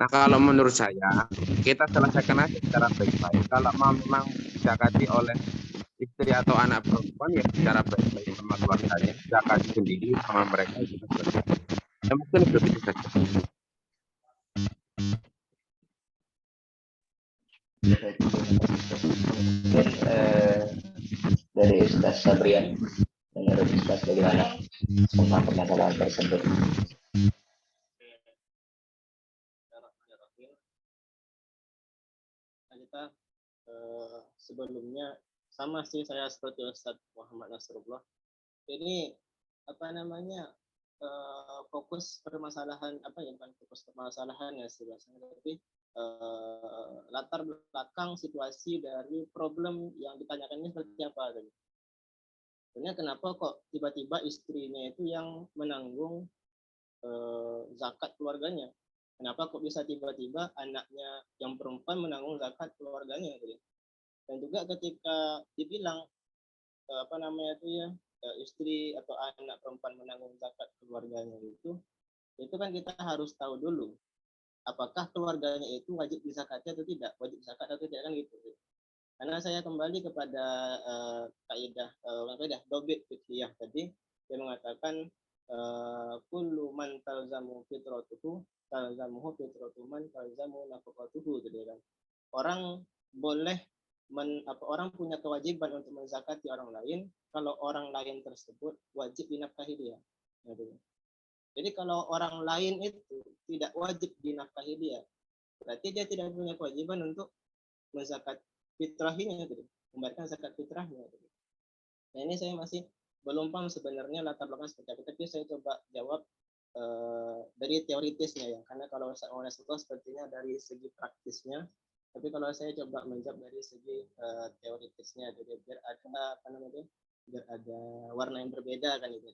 D: Nah kalau menurut saya kita selesaikan aja secara baik-baik. Kalau memang dizakati oleh istri atau anak perempuan ya secara baik-baik sama keluarganya, zakati sendiri sama mereka itu selesai. Ya mungkin begitu saja.
A: Dari Ustaz Sabrian, menurut Ustaz bagaimana tentang permasalahan tersebut?
C: Kita sebelumnya sama sih saya seperti Ustaz Muhammad Nasrullah. Ini apa namanya fokus permasalahan apa ya, bukan fokus permasalahan ya sebetulnya, tapi latar belakang situasi dari problem yang ditanyakan ini seperti apa tadi. Sebenarnya kenapa kok tiba-tiba istrinya itu yang menanggung zakat keluarganya? Kenapa kok bisa tiba-tiba anaknya yang perempuan menanggung zakat keluarganya gitu. Dan juga ketika dibilang apa namanya itu ya, istri atau anak perempuan menanggung zakat keluarganya itu kan kita harus tahu dulu apakah keluarganya itu wajib dizakati atau tidak, wajib zakat atau tidak, kan gitu. Karena saya kembali kepada kaidah dobit fiqhiyah tadi, yang mengatakan kullu man talzamu fitratuhu talzamuhu fitratu man talzamu nafaqatuhu gitu kan. Orang boleh orang punya kewajiban untuk menzakati orang lain kalau orang lain tersebut wajib dinafkahi dia. Gitu. Jadi kalau orang lain itu tidak wajib dinafkahi dia, berarti dia tidak punya kewajiban untuk menzakat fitrahnya, gitu, membayarkan zakat fitrahnya. Gitu. Nah ini saya masih belum paham sebenarnya latar belakang seperti apa, tapi saya coba jawab dari teoritisnya ya, karena kalau saya sepertinya dari segi praktisnya, tapi kalau saya coba menjawab dari segi teoritisnya, jadi biar ada apa namanya, biar ada warna yang berbeda kan itu,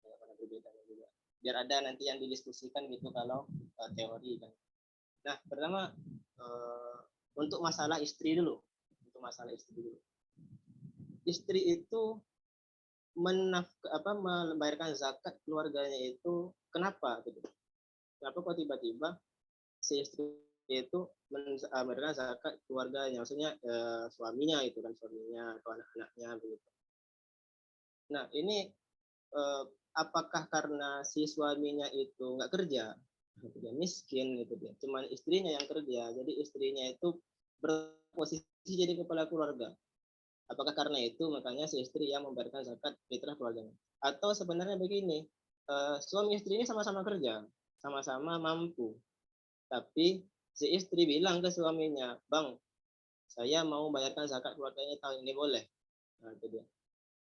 C: warna berbeda juga, biar ada nanti yang didiskusikan gitu kalau teori kan. Nah pertama untuk masalah istri dulu. Istri itu membayarkan zakat keluarganya itu kenapa gitu? Kenapa kok tiba-tiba si istri itu membayarkan zakat keluarganya, maksudnya suaminya itu kan, suaminya atau anak-anaknya begitu. Nah ini apakah karena si suaminya itu nggak kerja, dia miskin gitu dia, cuman istrinya yang kerja, jadi istrinya itu berposisi jadi kepala keluarga. Apakah karena itu makanya si istri yang membayarkan zakat fitrah keluarganya? Atau sebenarnya begini, suami istri ini sama-sama kerja, sama-sama mampu, tapi si istri bilang ke suaminya, bang, saya mau bayarkan zakat keluarganya tahun ini, boleh? Nah, itu dia.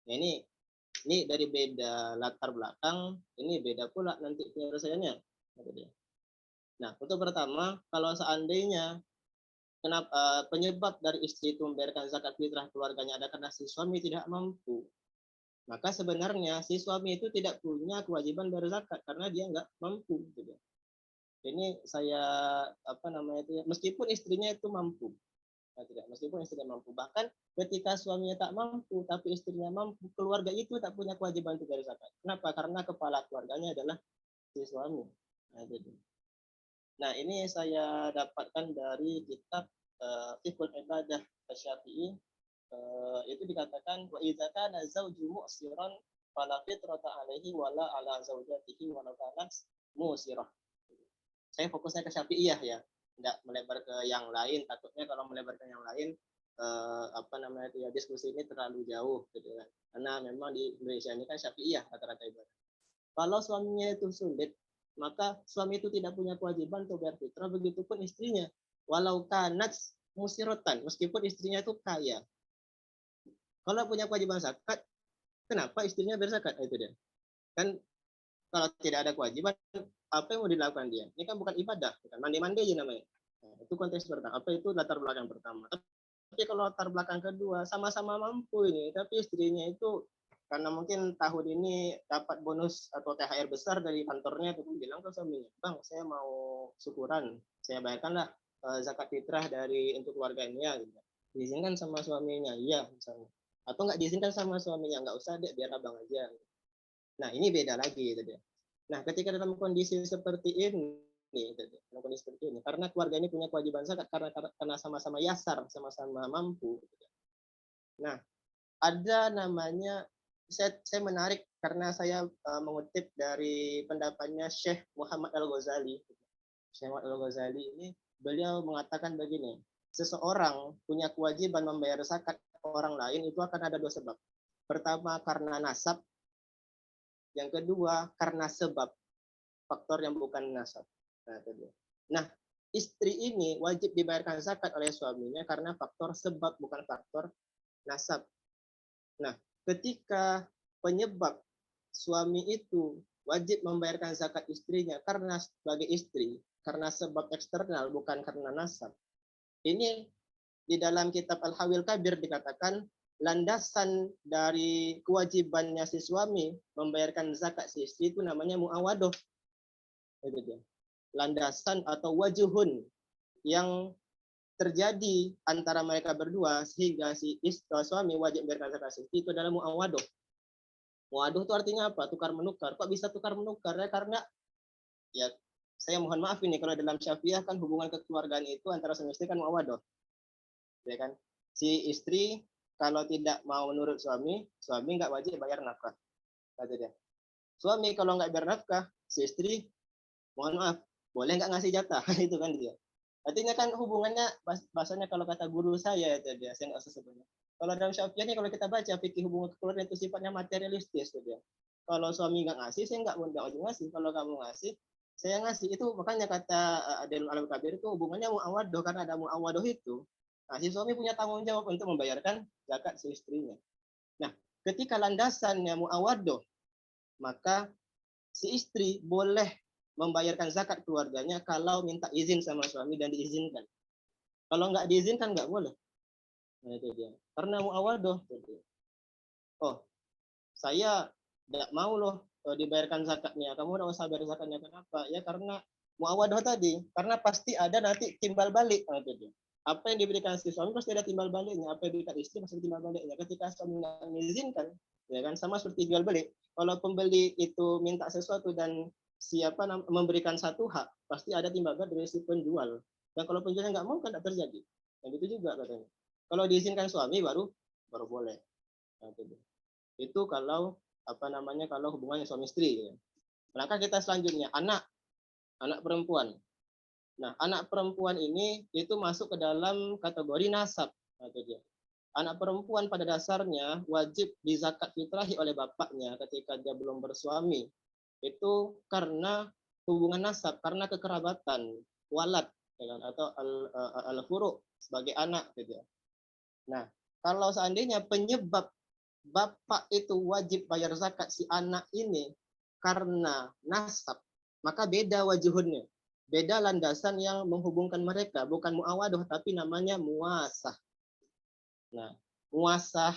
C: Nah, ini dari beda latar belakang, ini beda pula nanti penyelesaiannya. Nah, untuk pertama, kalau seandainya kenapa penyebab dari istri itu membayarkan zakat fitrah keluarganya ada karena si suami tidak mampu, maka sebenarnya si suami itu tidak punya kewajiban bayar zakat karena dia nggak mampu gitu. Ini saya apa namanya itu ya, meskipun istrinya itu mampu, meskipun istrinya mampu, bahkan ketika suaminya tak mampu tapi istrinya mampu, keluarga itu tak punya kewajiban untuk bayar zakat. Kenapa? Karena kepala keluarganya adalah si suami. Nah, ini saya dapatkan dari kitab Fiqhul Ibadah Asy-Syafi'i. Itu dikatakan wa idza kana zawju mu'siran fala fitrata alaihi wala ala zaujatihi wa kanat musirah. Saya fokusnya ke Syafi'iyah ya, enggak melebar ke yang lain, takutnya kalau melebar ke yang lain apa namanya itu ya, diskusi ini terlalu jauh gitu kan. Karena memang di Indonesia ini kan Syafi'iyah rata-rata ibadah. Kalau suaminya itu sulit, maka suami itu tidak punya kewajiban untuk bayar fitrah, begitupun istrinya. Walau kanat musirotan, meskipun istrinya itu kaya. Kalau punya kewajiban zakat, kenapa istrinya berzakat? Itu dia. Kan kalau tidak ada kewajiban, apa yang mau dilakukan dia? Ini kan bukan ibadah, bukan mandi-mandi aja namanya. Nah, itu konteks pertama. Apa itu latar belakang pertama? Tapi kalau latar belakang kedua, sama-sama mampu ini, tapi istrinya itu karena mungkin tahun ini dapat bonus atau THR besar dari kantornya, itu bilang ke suaminya, bang, saya mau syukuran, saya bayarkanlah zakat fitrah dari untuk keluarga ini ya, gitu. Diizinkan sama suaminya, iya misalnya, atau nggak diizinkan sama suaminya, nggak usah deh, biar abang aja. Nah ini beda lagi gitu ya. Nah ketika dalam kondisi seperti ini, dalam kondisi seperti ini, karena keluarga ini punya kewajiban zakat karena sama-sama yasar, sama-sama mampu. Gitu. Nah ada namanya, saya menarik karena saya mengutip dari pendapatnya Syekh Muhammad Al-Ghazali. Syekh Muhammad Al-Ghazali ini, beliau mengatakan begini, seseorang punya kewajiban membayar zakat orang lain itu akan ada dua sebab. Pertama karena nasab, yang kedua karena sebab, faktor yang bukan nasab. Nah, istri ini wajib dibayarkan zakat oleh suaminya karena faktor sebab, bukan faktor nasab. Nah, ketika penyebab suami itu wajib membayarkan zakat istrinya karena sebagai istri, karena sebab eksternal bukan karena nasab. Ini di dalam kitab Al-Hawil Kabir dikatakan landasan dari kewajibannya si suami membayarkan zakat si istri itu namanya muawadoh. Itu dia. Landasan atau wajuhun yang terjadi antara mereka berdua sehingga si suami wajib membayarkan zakat si istri itu adalah muawadoh. Muawadoh itu artinya apa? Tukar menukar. Kok bisa tukar menukar? Ya karena ya saya mohon maaf ini kalau dalam Syafi'iyah kan hubungan kekeluargaan itu antara suami istri kan muawadoh. Ya kan? Si istri kalau tidak mau menurut suami nggak wajib bayar nafkah. Kata dia. Suami kalau nggak bayar nafkah, si istri mohon maaf, boleh nggak ngasih jatah? Itu kan dia. Artinya kan hubungannya bahasanya kalau kata guru saya itu dia, saya nggak usah sebutnya. Kalau dalam Syafi'iyah ini kalau kita baca fikih hubungan kekeluargaan itu sifatnya materialistis itu dia. Kalau suami nggak ngasih, saya nggak wajib ngasih. Kalau kamu ngasih, saya ngasih. Itu makanya kata Adil Al-Kabir itu hubungannya muawadoh karena ada muawadoh itu. Nah, si suami punya tanggung jawab untuk membayarkan zakat si istrinya. Nah, ketika landasannya muawadoh, maka si istri boleh membayarkan zakat keluarganya kalau minta izin sama suami dan diizinkan. Kalau nggak diizinkan nggak boleh. Nah, itu dia. Karena muawadoh. Oh, saya tidak mau loh dibayarkan zakatnya. Kamu nggak usah bayar zakatnya. Kenapa? Ya karena muawadoh tadi. Karena pasti ada nanti timbal balik. Nah, itu dia. Apa yang diberikan si suami pasti ada timbal baliknya. Apa yang diberikan istri pasti ada timbal baliknya. Ketika suami nggak mengizinkan, ya kan sama seperti jual beli. Kalau pembeli itu minta sesuatu dan siapa memberikan satu hak, pasti ada timbal balik dari si penjual. Dan kalau penjualnya nggak mau kan tidak terjadi. Dan itu juga katanya. Kalau diizinkan suami baru boleh. Nah, itu kalau kalau hubungannya suami istri. Ya. Maka kita selanjutnya anak perempuan. Nah, anak perempuan ini itu masuk ke dalam kategori nasab. Nah, itu dia. Anak perempuan pada dasarnya wajib dizakat fitrahi oleh bapaknya ketika dia belum bersuami. Itu karena hubungan nasab, karena kekerabatan, walad, ya kan? Atau al-furu sebagai anak gitu. Nah, kalau seandainya penyebab bapak itu wajib bayar zakat si anak ini karena nasab, maka beda wajuhunnya. Beda landasan yang menghubungkan mereka, bukan muawadoh tapi namanya muasah. Nah, muasah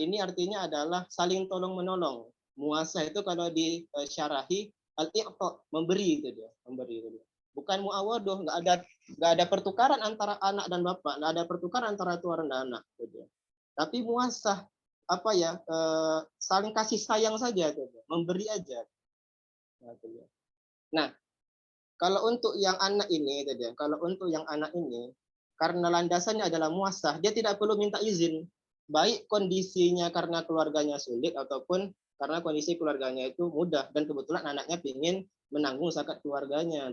C: ini artinya adalah saling tolong menolong. Muasah itu kalau disyarahi al-i'ta, memberi itu dia, memberi itu dia. Bukan muawadoh, nggak ada pertukaran antara anak dan bapak, nggak ada pertukaran antara tuan dan anak itu dia. Tapi muasah saling kasih sayang saja itu dia, memberi aja. Nah, itu dia. Nah, kalau untuk yang anak ini itu dia, kalau untuk yang anak ini karena landasannya adalah muasah, dia tidak perlu minta izin. Baik kondisinya karena keluarganya sulit ataupun karena kondisi keluarganya itu mudah dan kebetulan anaknya ingin menanggung zakat keluarganya.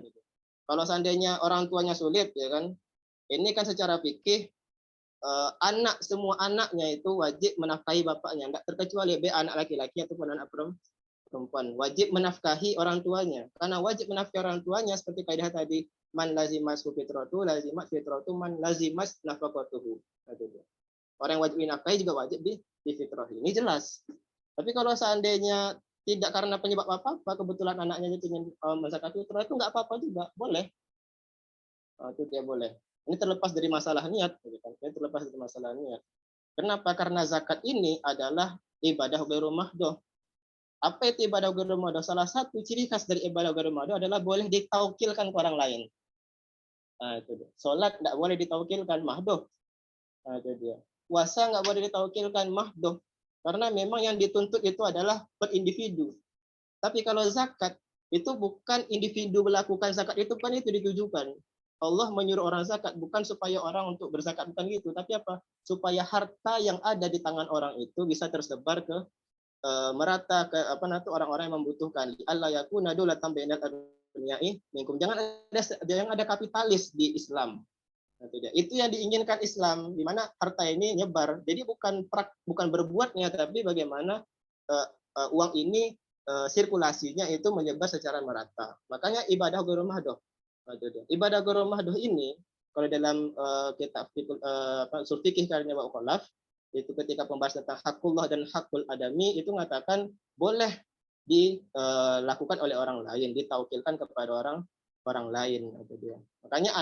C: Kalau seandainya orang tuanya sulit, ya kan, ini kan secara fikih semua anaknya itu wajib menafkahi bapaknya, nggak terkecuali anak laki-laki ataupun anak perempuan wajib menafkahi orang tuanya. Karena wajib menafkahi orang tuanya seperti kaidah tadi, man lazimas fitratu lazimat fitratu man lazimas nafaqatuhu. Orang yang wajib dinafkahi juga wajib di fitrahi. Ini jelas. Tapi kalau seandainya tidak karena penyebab apa-apa, kebetulan anaknya ingin menzakat fitrah itu nggak apa-apa juga, boleh. Itu dia boleh. Ini terlepas dari masalah niat, ini terlepas dari masalah niat. Kenapa? Karena zakat ini adalah ibadah ghairu mahdoh. Apa itu ibadah ghairu mahdoh? Salah satu ciri khas dari ibadah ghairu mahdoh adalah boleh ditaukilkan ke orang lain. Nah, itu dia. Salat tidak boleh ditaukilkan mahdoh. Nah, itu dia. Puasa nggak boleh ditaukilkan mahdoh. Karena memang yang dituntut itu adalah per individu. Tapi kalau zakat, itu bukan individu melakukan zakat, itu kan itu ditujukan. Allah menyuruh orang zakat bukan supaya orang untuk berzakat, bukan gitu. Tapi apa? Supaya harta yang ada di tangan orang itu bisa tersebar ke merata ke orang-orang yang membutuhkan. Allah yakuna dulatan bainal aghniyai minkum. Jangan ada kapitalis di Islam. Itu yang diinginkan Islam, di mana harta ini nyebar. Jadi bukan berbuatnya, tapi bagaimana uang ini sirkulasinya itu menyebar secara merata. Makanya ibadah ghairu mahdoh. Ibadah ghairu mahdoh ini kalau dalam kitab ushul fikih karya Pak Khalaf itu ketika pembahasan tentang hakullah dan hakul adami itu mengatakan boleh dilakukan oleh orang lain, ditaukilkan kepada orang lain. Itu dia. Makanya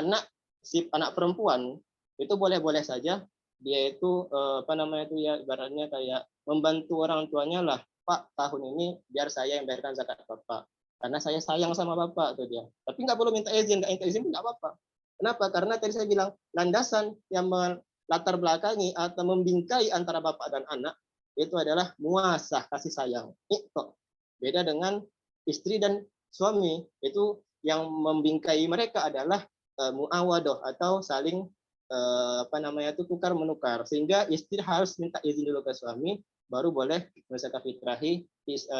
C: si anak perempuan itu boleh-boleh saja dia itu apa namanya itu ya, ibaratnya kayak membantu orang tuanya lah, Pak, tahun ini biar saya yang bayarkan zakat Bapak karena saya sayang sama Bapak, tuh dia. Tapi nggak perlu minta izin, nggak minta izin pun nggak apa-apa. Kenapa? Karena tadi saya bilang landasan yang melatar belakangi atau membingkai antara bapak dan anak itu adalah muasah, kasih sayang. Itu beda dengan istri dan suami, itu yang membingkai mereka adalah muawadoh atau saling apa namanya itu tukar menukar, sehingga istri harus minta izin dulu ke suami baru boleh menzakat fitrahi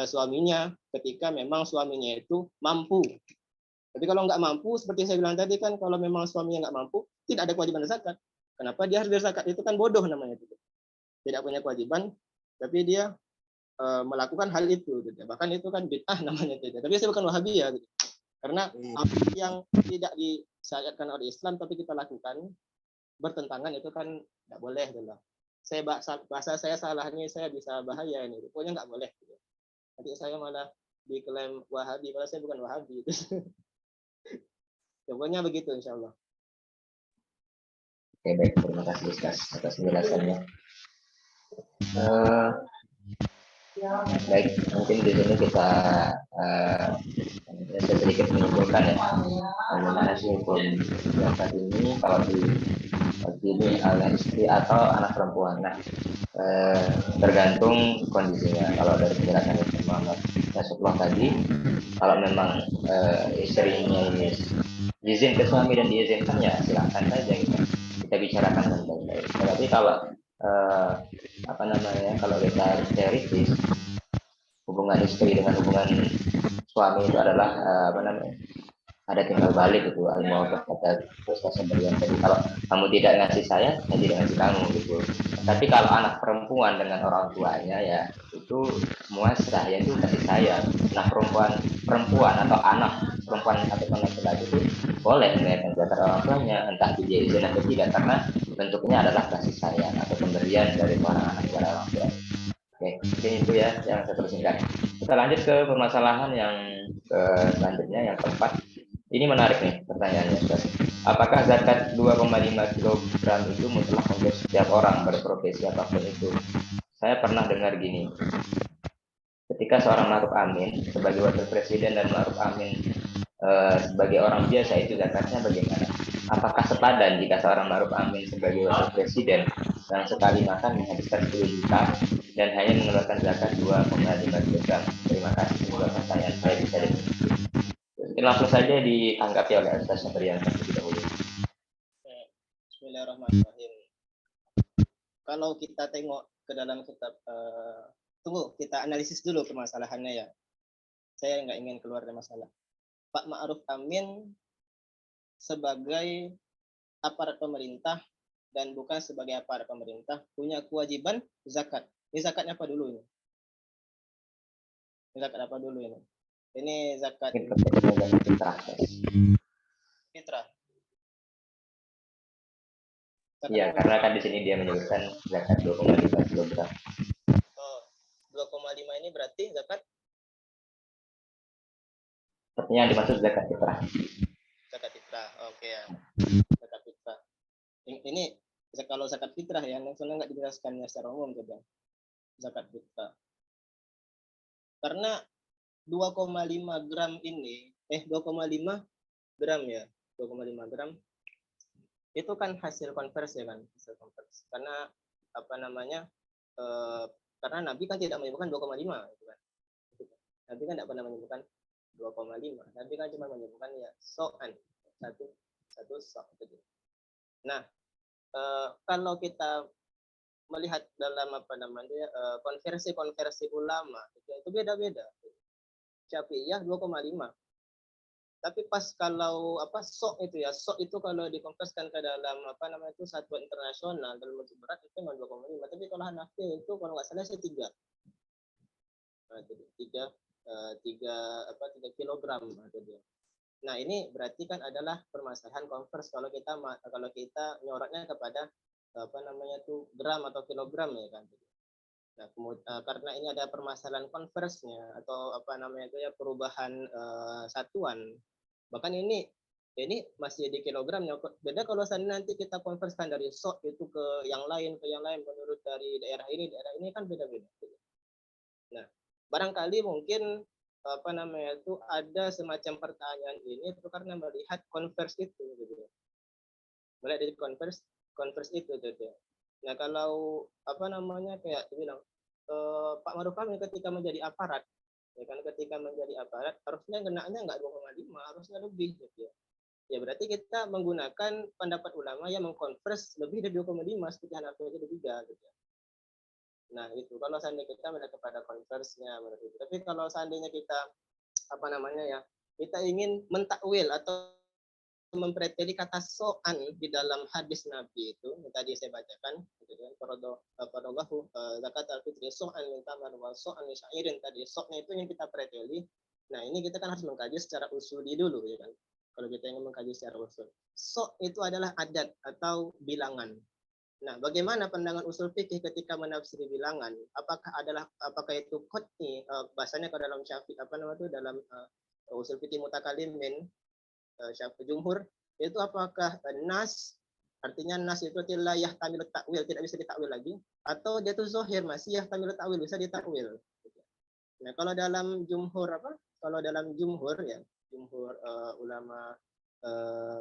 C: suaminya ketika memang suaminya itu mampu. Tapi kalau nggak mampu, seperti saya bilang tadi kan, kalau memang suaminya nggak mampu, tidak ada kewajiban zakat. Kenapa dia harus berzakat? Itu kan bodoh namanya. Tidak punya kewajiban, tapi dia melakukan hal itu. Bahkan itu kan bid'ah namanya. Tapi saya bukan Wahabi ya. Karena apa yang tidak disyariatkan oleh Islam, tapi kita lakukan bertentangan, itu kan nggak boleh. Saya bahasa saya salah ini, saya bisa bahaya ini. Pokoknya nggak boleh. Nanti saya malah diklaim Wahabi, padahal saya bukan Wahabi. Pokoknya begitu, insya Allah.
A: Oke, baik, terima kasih Ustaz atas penjelasannya. Baik, mungkin di sini kita sedikit menyimpulkan ya, bagaimana sih hukum zakat ini kalau ini oleh istri atau anak perempuan. Nah, tergantung kondisinya. Kalau dari penjelasan Ustaz Muhammad Nasrullah tadi, kalau memang istrinya ini izin ke suami dan diizinkan, ya silakan saja kita bicarakan dengan baik-baik. Tapi kalau apa namanya, kalau kita teoritis, hubungan istri dengan hubungan suami itu adalah apa namanya, ada timbal balik gitu, al-mu'awdah kata Ustaz Sembrian tadi, kalau kamu tidak ngasih saya tidak ngasih kamu gitu. Tapi kalau anak perempuan dengan orang tuanya, ya itu muasah, yaitu kasih sayang. Nah, perempuan atau anak perempuan atau anak laki itu boleh mengenai zakat orang tuanya, entah dia izin atau tidak, karena bentuknya adalah kasih sayang atau pemberian dari seorang anak kepada orang tua. Oke, mungkin itu ya yang saya persingkat. Kita lanjut ke permasalahan yang selanjutnya, yang keempat. Ini menarik nih pertanyaannya, Ustaz. Apakah zakat 2,5 kg itu mutlak untuk setiap orang berprofesi apapun itu? Saya pernah dengar gini. Ketika seorang Ma'ruf Amin sebagai wakil presiden dan Ma'ruf Amin sebagai orang biasa, itu zakatnya bagaimana? Apakah sepadan jika seorang Ma'ruf Amin sebagai wakil presiden yang sekali makan menghabiskan 10 juta dan hanya mengeluarkan zakat 2,5 kg? Terima kasih, semoga pertanyaan saya bisa dimengerti. Langsung saja ditanggapi oleh Ustaz Sembrian terlebih dahulu.
C: Bismillahirrahmanirrahim. Kalau kita tengok ke dalam kitab, kita analisis dulu permasalahannya ya. Saya nggak ingin keluar dari masalah. Pak Ma'ruf Amin sebagai aparat pemerintah dan bukan sebagai aparat pemerintah punya kewajiban zakat. Ini zakatnya apa dulu ini? Ini zakat apa dulu ini? Ini zakat fitrah.
A: Iya, karena kan di sini dia menyebutkan zakat 2,5 kg.
C: Oh, 2,5 ini berarti zakat?
A: Sepertinya yang dimaksud zakat fitrah.
C: Zakat fitrah, oke ya. Zakat fitrah. Ini kalau zakat fitrah ya, soalnya nggak dijelaskannya secara umum juga. Zakat fitrah. Karena 2,5 gram ini, 2,5 gram ya, 2,5 gram itu kan hasil konversi kan, hasil konversi. Karena apa namanya? Karena Nabi kan tidak menyebutkan 2,5 gitu kan. Nabi kan tidak pernah menyebutkan 2,5. Nabi kan cuma menyebutkan ya so'an, satu sok gitu. Nah, kalau kita melihat dalam apa namanya konversi ulama itu beda-beda. Syafi'iyah 2,5. Tapi pas kalau sok itu ya, sok itu kalau dikonversikan ke dalam apa namanya itu satuan internasional dalam bentuk berat itu memang 2,5. Tapi kalau Hanafi itu kalau nggak salah 3. Nah, jadi 3 kilogram itu dia. Nah, ini berarti kan adalah permasalahan konvers kalau kita nyorotnya kepada apa namanya itu gram atau kilogram ya kan. Nah, karena ini ada permasalahan konversinya atau apa namanya itu ya, perubahan satuan. Bahkan ini masih di kilogramnya. Beda kalau nanti kita konversikan dari sok itu ke yang lain menurut dari daerah ini kan beda-beda. Nah, barangkali mungkin apa namanya itu ada semacam pertanyaan ini itu karena melihat konvers itu gitu. Melihat dari konvers itu gitu. Nah, kalau apa namanya kayak dibilang Pak Maruf Amin ketika menjadi aparat, ya kan, ketika menjadi aparat harusnya genaknya nggak 2,5, harusnya lebih gitu ya. Ya berarti kita menggunakan pendapat ulama yang mengkonvers lebih dari 2,5 seperti Hanafi aja 3 gitu ya. Nah, itu kalau seandainya kita melihat kepada konversnya menurut itu. Tapi kalau seandainya kita apa namanya ya, kita ingin mentakwil atau mempreteli kata so'an di dalam hadis Nabi itu yang tadi saya bacakan gitu kan, faradallahu zakat al-fitri so'an min tamar wa so'an min syairin, tadi so'nya itu yang kita preteli. Nah, ini kita kan harus mengkaji secara usuli dulu ya kan. Kalau kita ingin mengkaji secara usul, so' itu adalah adat atau bilangan. Nah, bagaimana pandangan usul fikih ketika menafsiri bilangan? Apakah itu qat'i, bahasanya kalau dalam Syafi'i apa namanya itu dalam usul fikih mutakalimin Syafi'i jumhur itu apakah nas, artinya nas itu la yahtamilu ta'wil, tidak bisa ditakwil lagi, atau dia itu zahir masih yahtamilu ta'wil, bisa ditakwil. Nah, kalau dalam jumhur Kalau dalam jumhur ya, jumhur ulama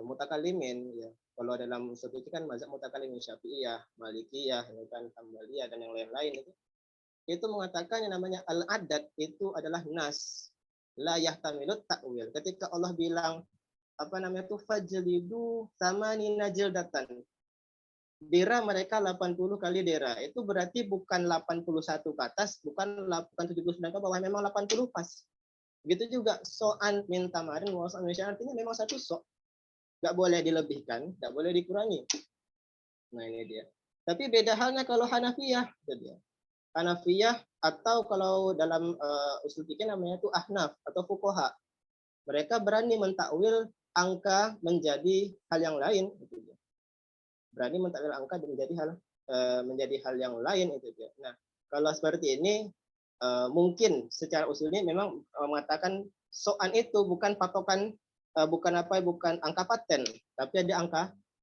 C: mutakalimin ya. Kalau dalam usul fikih kan mazhab mutakalimin Syafi'iyah, Malikiyah, ya kan, Hambaliyah dan yang lain-lain itu mengatakan yang namanya al-adat itu adalah nas la yahtamilu ta'wil. Ketika Allah bilang apa namanya itu fajlidu samanina jildatan, dera mereka 80 kali dera, itu berarti bukan 81 ke atas, bukan 79 ke bawah, memang 80 pas. Begitu juga so'an min tamarin wa so'an min syairin, artinya memang satu so', nggak boleh dilebihkan, nggak boleh dikurangi. Nah, ini dia. Tapi beda halnya kalau Hanafiyah, Hanafiyah atau kalau dalam usul fikih namanya itu Ahnaf atau fuqaha. Mereka berani mentakwil angka menjadi hal yang lain, gitu. Berani mentakwil angka menjadi hal yang lain itu dia. Nah, kalau seperti ini mungkin secara usulnya memang mengatakan so'an itu bukan patokan, bukan angka paten, tapi ada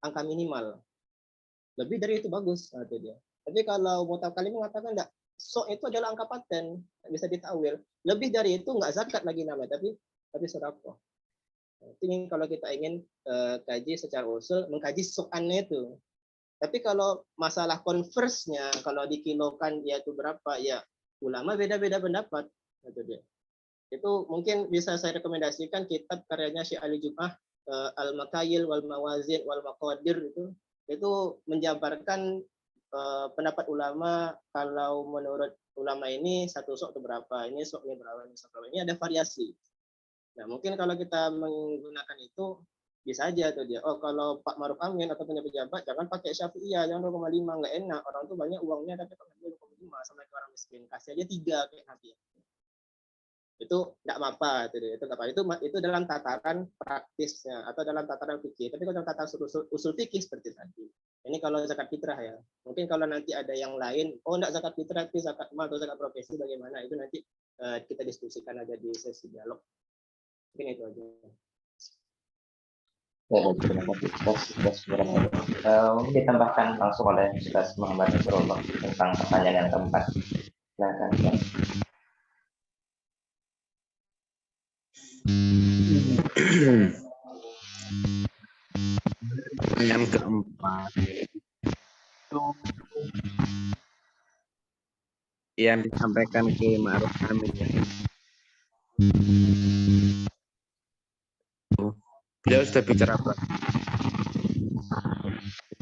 C: angka minimal. Lebih dari itu bagus, itu dia. Tapi kalau mutakalim mengatakan enggak, so itu adalah angka paten, bisa ditakwil. Lebih dari itu enggak zakat lagi namanya, tapi sedekah. Ini kalau kita ingin kaji secara usul, mengkaji so'annya itu. Tapi kalau masalah konversnya, kalau dikilokan dia itu berapa, ya ulama beda-beda pendapat. Itu dia. Itu mungkin bisa saya rekomendasikan kitab karyanya Syekh Ali Jum'ah, Al-Makayil wal Mawazin wal Maqadir itu menjabarkan pendapat ulama. Kalau menurut ulama ini satu sok itu berapa, ini sok ini berapa, ini sok berapa, ini ada variasi. Nah, mungkin kalau kita menggunakan itu bisa aja tuh dia. Oh, kalau Pak Maruf Amin atau punya pejabat jangan pakai Syafi'iyah, jangan 2,5, nggak enak. Orang tuh banyak uangnya tapi pakai 2,5 sampai ke orang miskin. Kasih aja 3 kayak Nabi. Itu enggak apa-apa itu dalam tataran praktisnya atau dalam tataran fikih. Tapi kalau dalam tataran usul fikih seperti tadi. Ini kalau zakat fitrah ya. Mungkin kalau nanti ada yang lain, oh enggak zakat fitrah tapi zakat mal atau zakat profesi bagaimana? Itu nanti kita diskusikan aja di sesi dialog. Mungkin itu aja.
A: Ya, terima kasih. Mungkin ditambahkan langsung oleh Ustaz Muhammad Nasrullah tentang pertanyaan yang keempat. Silakan.
D: Yang keempat itu yang disampaikan ke Ma'ruf Amin ya. Beliau sudah bicara apa?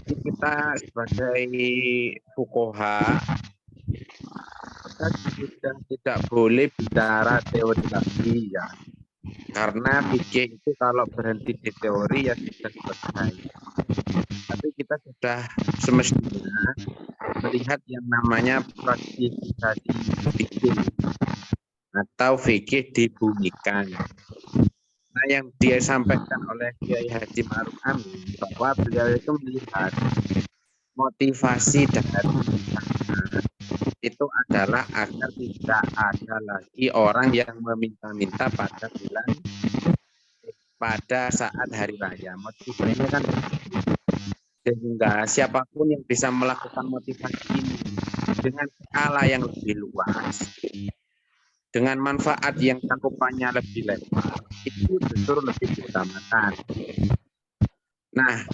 D: Jadi kita sebagai fuqaha kita sudah tidak boleh bicara teori lagi ya. Karena fikih itu kalau berhenti di teori ya sudah selesai. Tapi kita sudah semestinya melihat yang namanya praktisasi fikih atau fikih dibumikan. Nah, yang dia sampaikan oleh Kiai Haji Ma'ruf Amin bahwa beliau itu melihat motivasi dari itu adalah agar tidak ada lagi orang yang meminta-minta pada saat hari raya. Motivasinya kan sehingga siapapun yang bisa melakukan motivasi ini dengan skala yang lebih luas, dengan manfaat yang cakupannya lebih lebar, itu justru lebih diutamakan. Nah,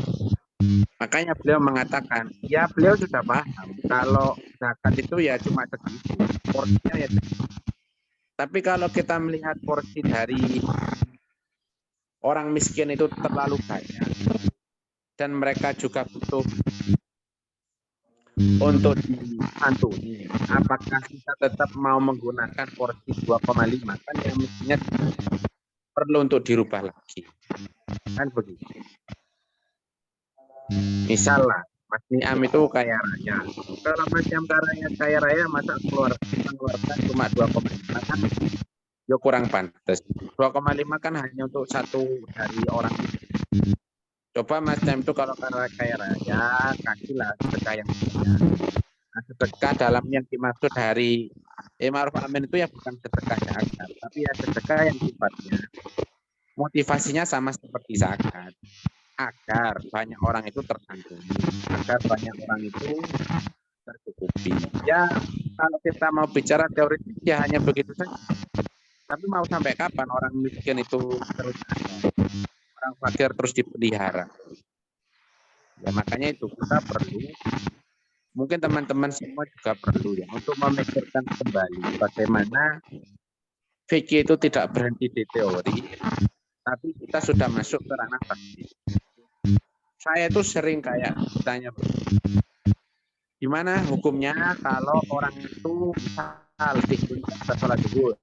D: makanya beliau mengatakan, ya beliau sudah paham kalau zakat itu ya cuma segitu, porsinya ya segitu. Tapi kalau kita melihat porsi dari orang miskin itu terlalu banyak, dan mereka juga butuh untuk disantuni, apakah kita tetap mau menggunakan porsi 2,5? Kan yang mestinya perlu untuk dirubah lagi. Kan begitu. Misalnya, Mas Niam itu kaya raya. Kalau Mas Niam kaya raya, masa mengeluarkan cuma 2,5 kan ya kurang pantas. 2,5 kan hanya untuk satu dari orang. Coba Mas Niam itu kalau kaya raya, kasihlah sedekah yang banyak. Nah, sedekah dalam yang dimaksud dari Ma'ruf Amin itu ya bukan sedekah zakat, tapi ya sedekah yang sifatnya motivasinya sama seperti zakat, agar banyak orang itu tersantuni, agar banyak orang itu tercukupi. Ya, kalau kita mau bicara teoritis ya hanya begitu saja. Tapi mau sampai kapan orang miskin itu terus ada, orang fakir terus dipelihara? Ya makanya itu kita perlu, mungkin teman-teman semua juga perlu ya untuk memikirkan kembali bagaimana fikih itu tidak berhenti di teori, tapi kita sudah masuk ke ranah praktis. Saya itu sering kayak ditanya, gimana hukumnya kalau orang itu misal di sholat zuhur,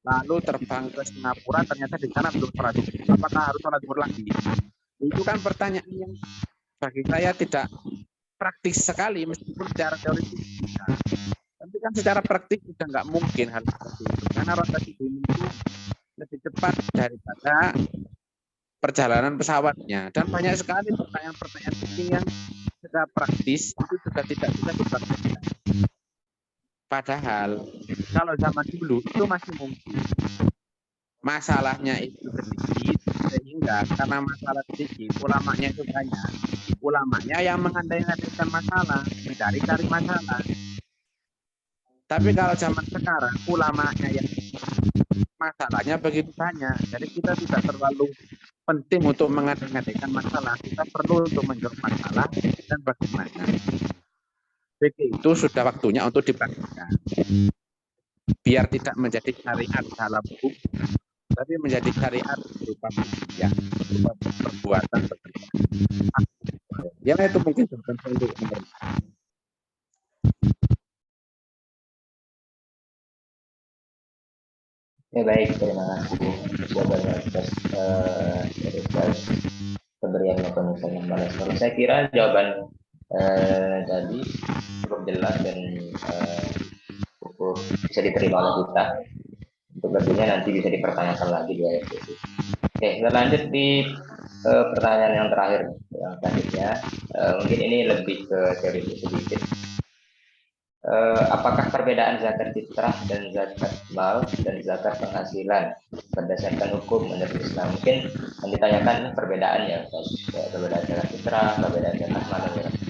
D: lalu terbang ke Singapura, ternyata di sana belum sholat zuhur, apakah harus sholat zuhur lagi? Itu kan pertanyaan yang bagi saya tidak praktis sekali, meskipun secara teoritis bisa. Tapi kan secara praktis sudah nggak mungkin hal seperti itu, karena rotasi bumi itu lebih cepat daripada perjalanan pesawatnya. Dan banyak sekali pertanyaan-pertanyaan yang secara praktis itu juga tidak bisa dipraktikkan. Padahal kalau zaman dulu itu masih mungkin. Masalahnya itu sedikit, sehingga karena masalah sedikit, ulamanya itu banyak. Ulamanya yang mengandai-andaikan masalah, mencari-cari masalah. Tapi kalau zaman sekarang, ulamanya yang masalahnya begitu banyak. Jadi kita tidak terlalu penting untuk mengandai-andaikan masalah. Kita perlu untuk menjawab masalah dan bagaimana. Begitu sudah waktunya untuk dipraktikkan. Biar tidak menjadi syariat dalam hukum, tapi menjadi syariat berupa ya, berupa perbuatan bekerja. Ya itu mungkin bukan untuk
A: Ya baik, terima kasih jawabannya atas pemberian maupun balas. Kalau saya kira jawaban tadi cukup jelas dan cukup bisa diterima oleh kita. Untuk lebihnya nanti bisa dipertanyakan lagi di ayat itu. Oke, kita lanjut di pertanyaan yang terakhir, yang selanjutnya. Mungkin ini lebih ke teori sedikit. Apakah perbedaan zakat fitrah dan zakat mal dan zakat penghasilan berdasarkan hukum menurut Islam? Mungkin yang ditanyakan perbedaannya, perbedaan zakat fitrah, perbedaan zakat mal dan zakat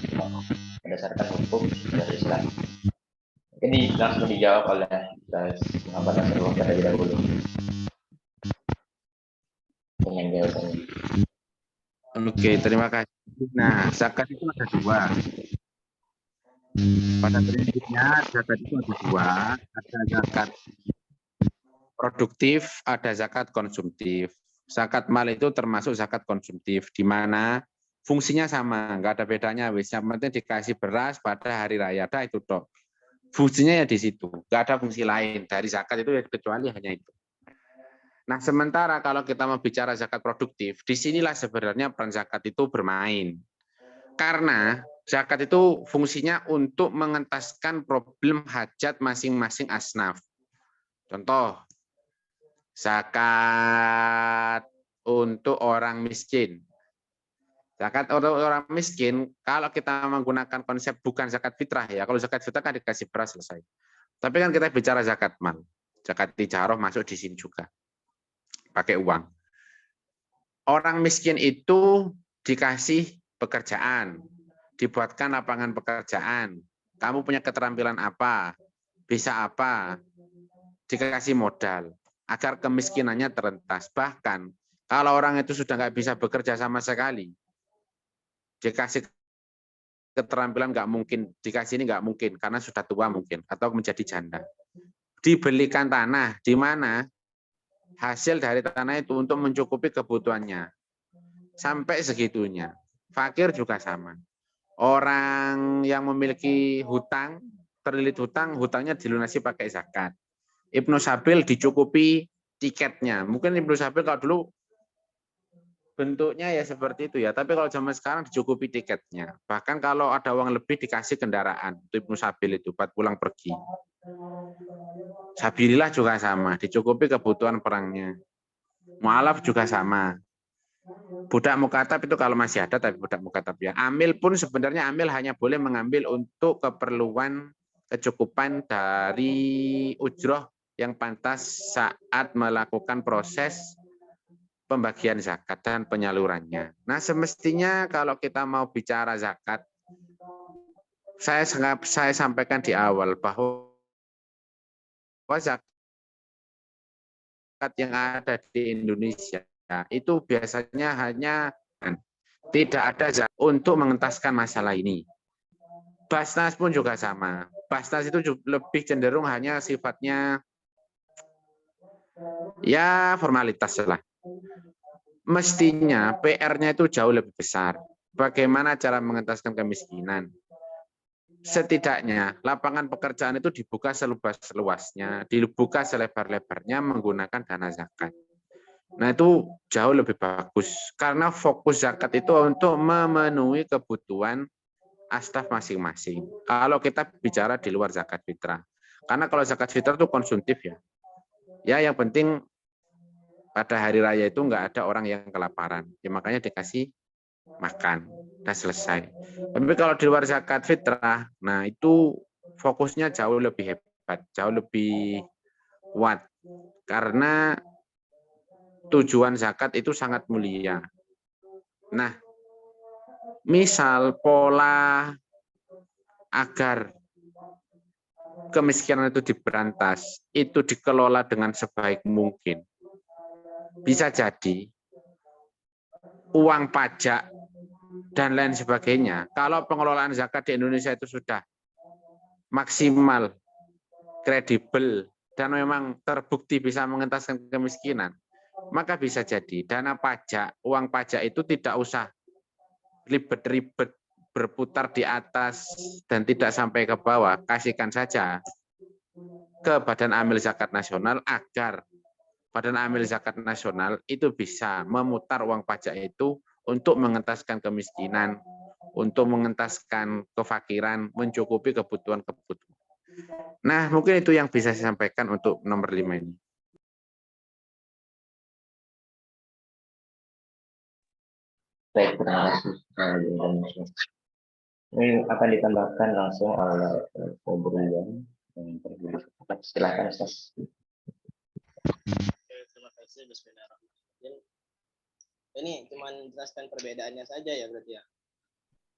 A: berdasarkan hukum menurut Islam. Ini langsung dijawab oleh Muhammad Nasrullah terlebih dahulu. Dengan jawabannya.
D: Oke, terima kasih. Nah, zakat itu ada dua. Pada prinsipnya zakat itu ada dua, ada zakat produktif, ada zakat konsumtif. Zakat mal itu termasuk zakat konsumtif, di mana fungsinya sama, nggak ada bedanya. Yang penting dikasih beras pada hari raya, ada itu toh. Fungsinya ya di situ, nggak ada fungsi lain dari zakat itu ya, kecuali hanya itu. Nah, sementara kalau kita mau bicara zakat produktif, disinilah sebenarnya peran zakat itu bermain. Karena zakat itu fungsinya untuk mengentaskan problem hajat masing-masing asnaf. Contoh, zakat untuk orang miskin. Zakat orang miskin, kalau kita menggunakan konsep bukan zakat fitrah ya, kalau zakat fitrah kan dikasih beras selesai. Tapi kan kita bicara zakat mal, zakat tijaroh masuk di sini juga, pakai uang. Orang miskin itu dikasih pekerjaan, dibuatkan lapangan pekerjaan. Kamu punya keterampilan apa, bisa apa, dikasih modal agar kemiskinannya terentas. Bahkan kalau orang itu sudah nggak bisa bekerja sama sekali, dikasih keterampilan nggak mungkin, dikasih ini nggak mungkin karena sudah tua mungkin atau menjadi janda. Dibelikan tanah di mana hasil dari tanah itu untuk mencukupi kebutuhannya sampai segitunya. Fakir juga sama. Orang yang memiliki hutang, terlilit hutang, hutangnya dilunasi pakai zakat. Ibnu Sabil dicukupi tiketnya. Mungkin Ibnu Sabil kalau dulu bentuknya ya seperti itu ya. Tapi kalau zaman sekarang dicukupi tiketnya. Bahkan kalau ada uang lebih dikasih kendaraan. Itu Ibnu Sabil itu buat pulang pergi. Sabilillah juga sama, dicukupi kebutuhan perangnya. Mu'alaf juga sama. Budak mukatab itu kalau masih ada, tapi budak mukatab ya. Amil pun sebenarnya amil hanya boleh mengambil untuk keperluan kecukupan dari ujroh yang pantas saat melakukan proses pembagian zakat dan penyalurannya. Nah, semestinya kalau kita mau bicara zakat, saya sampaikan di awal bahwa zakat yang ada di Indonesia itu biasanya hanya tidak ada zakat untuk mengentaskan masalah ini. Basnas pun juga sama. Basnas itu lebih cenderung hanya sifatnya ya formalitas lah. Mestinya PR-nya itu jauh lebih besar. Bagaimana cara mengentaskan kemiskinan? Setidaknya lapangan pekerjaan itu dibuka seluas-luasnya, dibuka selebar-lebarnya menggunakan dana zakat. Nah itu jauh lebih bagus karena fokus zakat itu untuk memenuhi kebutuhan asnaf masing-masing. Kalau kita bicara di luar zakat fitrah, karena kalau zakat fitrah itu konsumtif ya. Ya yang penting pada hari raya itu nggak ada orang yang kelaparan, ya makanya dikasih makan, udah selesai. Tapi kalau di luar zakat fitrah, nah itu fokusnya jauh lebih hebat, jauh lebih kuat karena tujuan zakat itu sangat mulia. Nah, misal pola agar kemiskinan itu diberantas, itu dikelola dengan sebaik mungkin. Bisa jadi uang pajak dan lain sebagainya. Kalau pengelolaan zakat di Indonesia itu sudah maksimal, kredibel, dan memang terbukti bisa mengentaskan kemiskinan, maka bisa jadi dana pajak, uang pajak itu tidak usah ribet-ribet berputar di atas dan tidak sampai ke bawah, kasihkan saja ke Badan Amil Zakat Nasional agar Badan Amil Zakat Nasional itu bisa memutar uang pajak itu untuk mengentaskan kemiskinan, untuk mengentaskan kefakiran, mencukupi kebutuhan-kebutuhan. Nah, mungkin itu yang bisa saya sampaikan untuk nomor 5 ini.
A: Baik, terima kasih. Ini akan ditambahkan langsung oleh Febrian. Silakan, Ustaz.
C: Terima kasih. Bismillahirrahmanirrahim. Ini cuma menjelaskan perbedaannya saja ya berarti ya?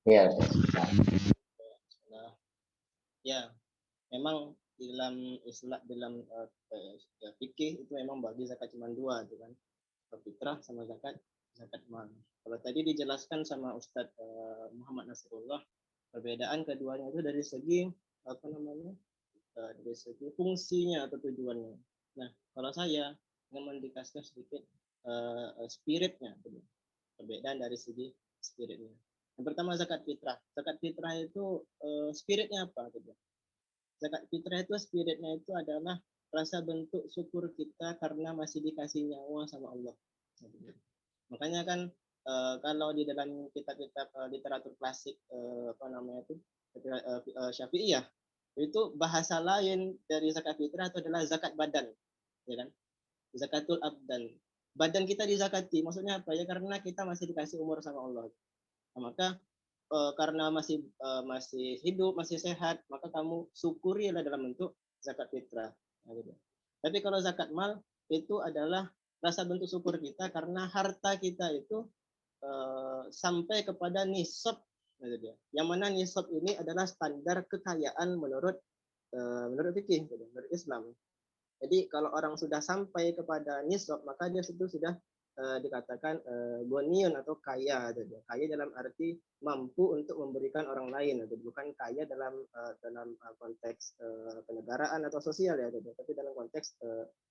A: Iya.
C: Nah, ya, memang dalam fikih itu memang bagi zakat cuma dua, itu kan, fitrah sama zakat mal. Kalau tadi dijelaskan sama Ustadz Muhammad Nasrullah, perbedaan keduanya itu dari segi dari segi fungsinya atau tujuannya. Nah, kalau saya ingin mendikaskan sedikit spiritnya, perbedaan dari segi spiritnya. Yang pertama zakat fitrah. Zakat fitrah itu spiritnya apa? Zakat fitrah itu spiritnya itu adalah rasa bentuk syukur kita karena masih dikasih nyawa sama Allah. Makanya kan kalau di dalam kitab-kitab literatur klasik Syafi'iyah, itu bahasa lain dari zakat fitrah itu adalah zakat badan, ya kan? Zakatul abdan. Badan kita dizakati, maksudnya apa ya? Karena kita masih dikasih umur sama Allah. Nah, maka karena masih hidup, masih sehat, maka kamu syukurilah dalam bentuk zakat fitrah. Nah, gitu. Tapi kalau zakat mal itu adalah rasa bentuk syukur kita karena harta kita itu sampai kepada nisab, gitu dia. Yang mana nisab ini adalah standar kekayaan menurut fikih, gitu, menurut Islam. Jadi kalau orang sudah sampai kepada nisab, maka dia itu sudah dikatakan goniun atau kaya, gitu. Kaya dalam arti mampu untuk memberikan orang lain, gitu. Bukan kaya dalam konteks kenegaraan atau sosial ya, gitu. Tapi dalam konteks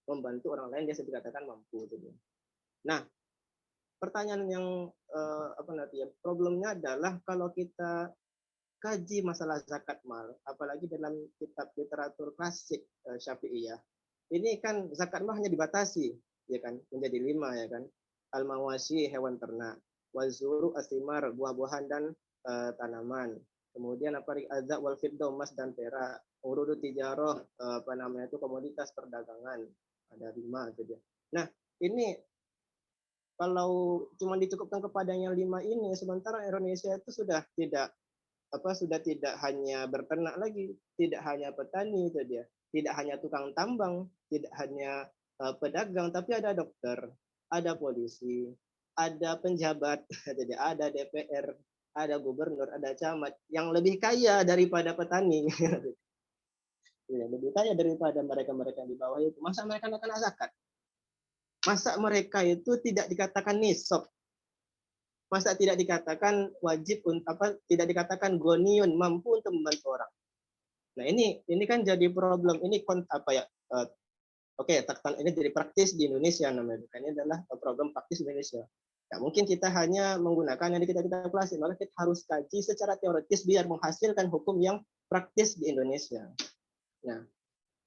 C: membantu orang lain dia sudah dikatakan mampu, gitu. Nah, pertanyaan yang problemnya adalah kalau kita kaji masalah zakat mal, apalagi dalam kitab literatur klasik Syafi'iyah, ini kan zakat mal hanya dibatasi, ya kan, menjadi 5, ya kan, al-mawashi hewan ternak, wazuru asimar buah-buahan dan tanaman, kemudian azza wal fiddah emas dan perak, urudu tijaroh komoditas perdagangan, ada 5 gitu. Nah, ini kalau cuma dicukupkan kepada yang 5 ini, sementara Indonesia itu sudah tidak hanya beternak lagi, tidak hanya petani itu dia, tidak hanya tukang tambang, tidak hanya pedagang, tapi ada dokter, ada polisi, ada penjabat, ada DPR, ada gubernur, ada camat yang lebih kaya daripada petani. Lebih kaya daripada mereka-mereka di bawah itu. Masa mereka kena zakat? Masa mereka itu tidak dikatakan nisab? Masa tidak dikatakan wajib tidak dikatakan goniun, mampu untuk membantu orang? Nah, ini kan jadi problem. Ini ini jadi praktis di Indonesia namanya. Ini adalah problem praktis di Indonesia. Nah, mungkin kita hanya menggunakan yang kita pelajari, maka kita harus kaji secara teoritis biar menghasilkan hukum yang praktis di Indonesia. Nah,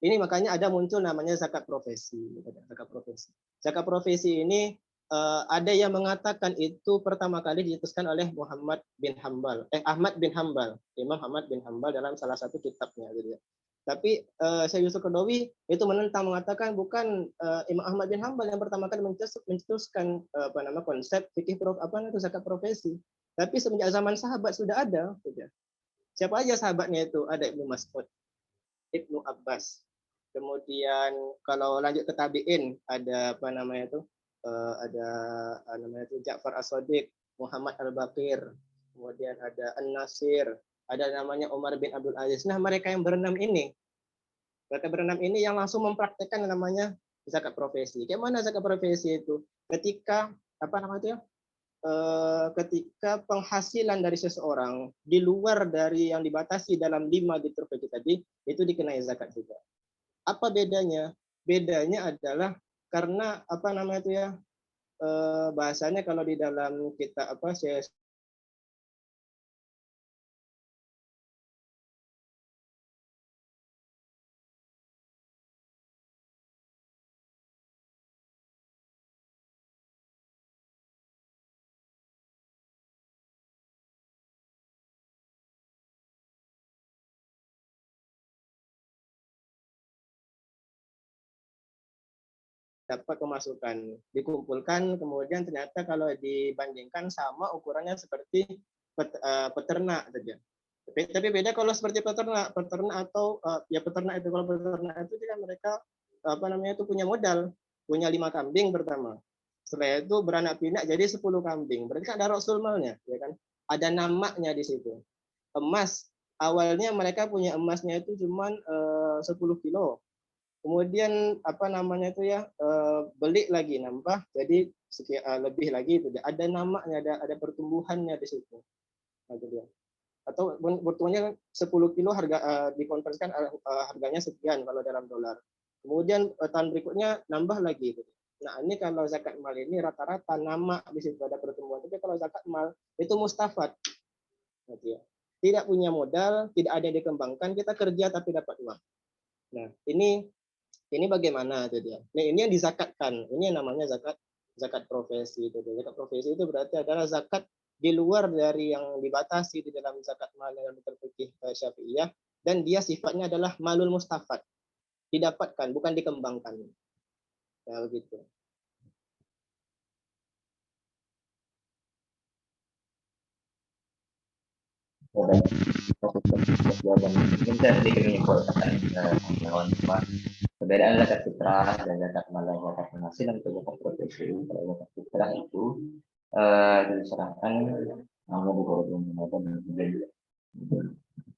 C: ini makanya ada muncul namanya zakat profesi. Zakat profesi ini ada yang mengatakan itu pertama kali dicetuskan oleh Ahmad bin Hambal, Imam Ahmad bin Hambal dalam salah satu kitabnya. Gitu ya. Tapi Syekh Yusuf Qaradawi itu menentang, mengatakan bukan Imam Ahmad bin Hambal yang pertama kali mencetuskan konsep fikih zakat profesi. Tapi semenjak zaman sahabat sudah ada. Gitu. Siapa aja sahabatnya itu? Ada Ibnu Mas'ud, Ibnu Abbas. Kemudian kalau lanjut ke tabi'in ada Ja'far As-Shadiq, Muhammad Al-Baqir, kemudian ada An-Nasir, ada namanya Umar bin Abdul Aziz. Nah, mereka yang berenam ini yang langsung mempraktekkan namanya zakat profesi. Bagaimana zakat profesi itu? Ketika ketika penghasilan dari seseorang di luar dari yang dibatasi dalam 5 ditrofeki tadi, itu dikenai zakat juga. Apa bedanya? Bedanya adalah karena bahasanya kalau di dalam kita dapat pemasukan dikumpulkan, kemudian ternyata kalau dibandingkan sama ukurannya seperti peternak saja. Tapi beda kalau seperti peternak atau peternak itu, kalau peternak itu kan mereka itu punya modal, punya 5 kambing pertama. Setelah itu beranak pinak jadi 10 kambing. Berarti kan ada rasul malnya, ya kan? Ada namanya di situ. Emas, awalnya mereka punya emasnya itu cuma 10 kilo. Kemudian beli lagi nambah jadi lebih lagi itu. Ada namanya, ada pertumbuhannya di situ. Atau pertumbuhannya 10 kilo harga dikonversikan harganya sekian kalau dalam dolar. Kemudian tahun berikutnya nambah lagi itu. Nah, ini kalau zakat mal ini rata-rata nama di situ ada pertumbuhan. Tapi kalau zakat mal itu mustafad. Tidak punya modal, tidak ada yang dikembangkan, kita kerja tapi dapat uang. Nah, ini bagaimana itu dia. Nah, ini yang dizakatkan. Ini yang namanya zakat profesi itu. Zakat profesi itu berarti adalah zakat di luar dari yang dibatasi di dalam zakat mal yang fikih Syafi'iyah, dan dia sifatnya adalah malul mustafad. Didapatkan, bukan dikembangkan. Ya, begitu.
A: baik, jawaban mungkin saya sedikit menyimpulkan kawan semua. Perbedaan zakat fitrah dan zakat mal dan zakat penghasilan atau zakat profesi. Kalau zakat fitrah itu diserahkan hanya di bulan Ramadan dan bulan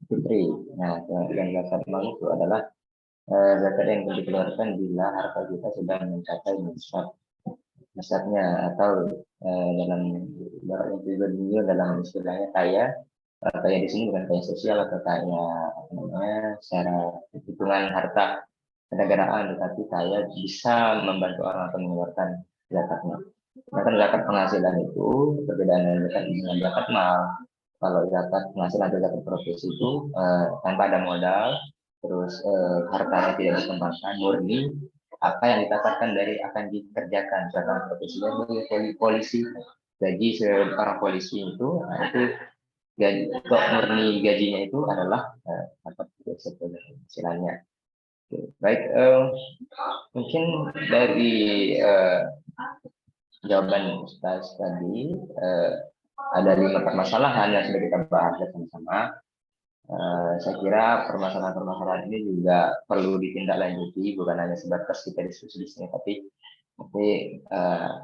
A: fitri. Nah, yang zakat mal itu adalah zakat yang dikeluarkan bila harta kita sudah mencapai nisabnya atau dalam ibaratnya juga dalam istilahnya kaya. Kaya di sini bukan kaya sosial atau kaya namanya secara hitungan harta kenegaraan, tetapi kaya bisa membantu orang atau mengeluarkan zakatnya. Sedangkan zakat penghasilan itu perbedaan dengan zakat mal. Kalau zakat penghasilan atau zakat profesi itu tanpa ada modal, terus hartanya tidak dikembangkan, murni apa yang didapatkan dari akan dikerjakan. Misalkan profesinya sebagai polisi, gaji seorang polisi itu, nah itu gaji, kok murni gajinya itu adalah dapat penghasilannya. Baik, mungkin dari jawaban Ustaz tadi ada 5 permasalahan yang sudah kita bahas bersama-sama. Saya kira permasalahan-permasalahan ini juga perlu ditindaklanjuti, bukan hanya sebatas kita diskusi di sini, tapi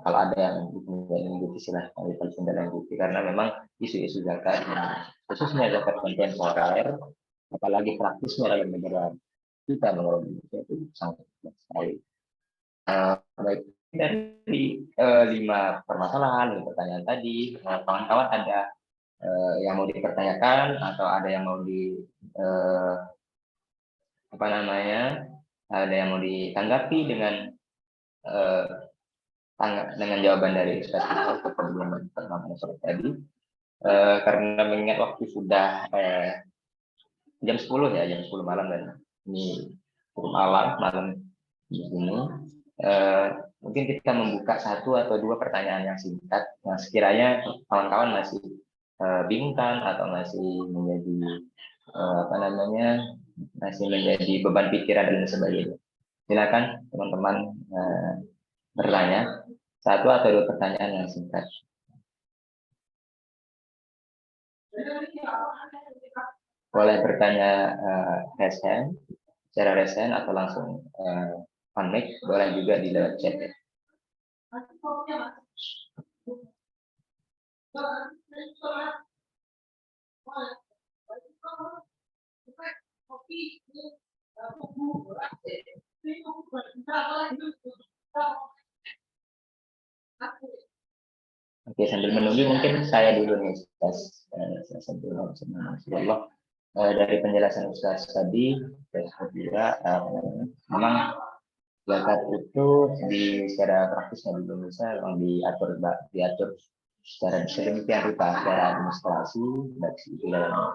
A: kalau ada yang ditindaklanjuti silahkan kita ditindaklanjuti, karena memang isu-isu zakat, khususnya zakat kontemporer, apalagi praktisnya dalam negara kita mengelola Indonesia itu sangat sekali. Baik, dari 5 permasalahan dan pertanyaan tadi, kawan-kawan ada yang mau dipertanyakan atau ada yang mau ada yang mau ditanggapi dengan jawaban dari Ustaz kita sebelum pertanyaan sore tadi, karena mengingat waktu sudah jam 10 ya, jam 10 malam dan ini cukup malam di sini. Mungkin kita membuka 1 atau 2 pertanyaan yang singkat yang sekiranya kawan-kawan masih bingung atau masih menjadi masih menjadi beban pikiran dan sebagainya. Silakan teman-teman bertanya 1 atau 2 pertanyaan yang singkat. Boleh bertanya secara resen atau langsung on mic, boleh juga di lewat chat. Oke, sambil menunggu mungkin saya dulu nih Ustaz. Dari penjelasan Ustaz tadi, saya kira memang zakat itu secara praktisnya di Indonesia memang diatur secara sedemikian rupa, secara administrasi, baik di dalam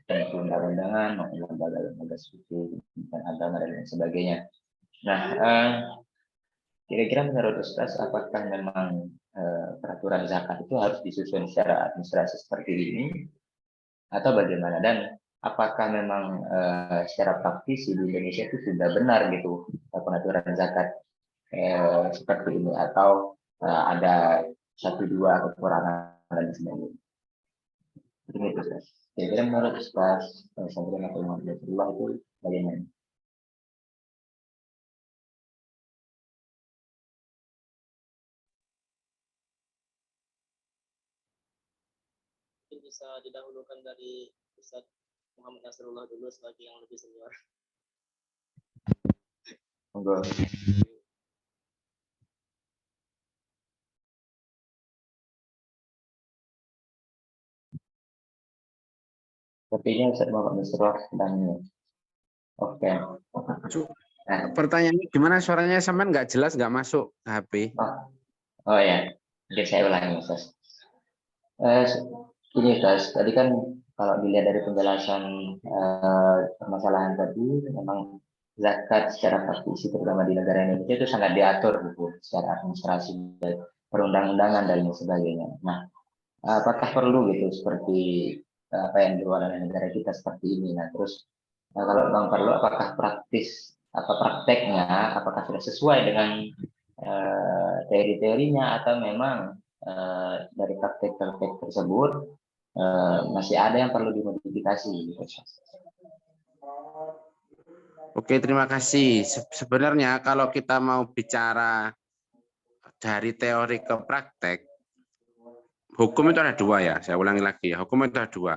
A: undang-undangan maupun lembaga-lembaga seperti agama dan lain sebagainya. Nah, kira-kira menurut Ustaz, apakah memang peraturan zakat itu harus disusun secara administrasi seperti ini atau bagaimana, dan apakah memang secara praktis di Indonesia itu sudah benar gitu pengaturan zakat seperti ini, atau ada 1-2 kekurangan dan sebagainya. Ini itu Ustaz. Kira-kira menurut Ustaz Sabrin atau Muhammad itu bagaimana?
C: Bisa didahulukan dari Ustaz Muhammad Nasrullah dulu sebagai yang lebih senior.
A: Monggo. Sepertinya Ustaz Muhammad Nasrullah sedang oke.
D: Nah, pertanyaannya gimana, suaranya sampean nggak jelas, nggak masuk HP.
A: Oh ya, oke, saya ulangi Ustaz. Ini Ustaz, tadi kan kalau dilihat dari penjelasan permasalahan tadi, memang zakat secara praktisi terutama di negara Indonesia itu sangat diatur gitu, secara administrasi, perundang-undangan dan lain sebagainya. Nah, apakah perlu gitu seperti apa yang dilakukan oleh negara kita seperti ini? Nah, terus kalau Bang perlu, apakah prakteknya, apakah sudah sesuai dengan teori-teorinya atau memang dari praktek-praktek tersebut masih ada yang perlu dimodifikasi gitu.
D: Oke, terima kasih. Sebenarnya kalau kita mau bicara dari teori ke praktek, hukum itu ada dua ya. Saya ulangi lagi ya. Hukum itu ada dua.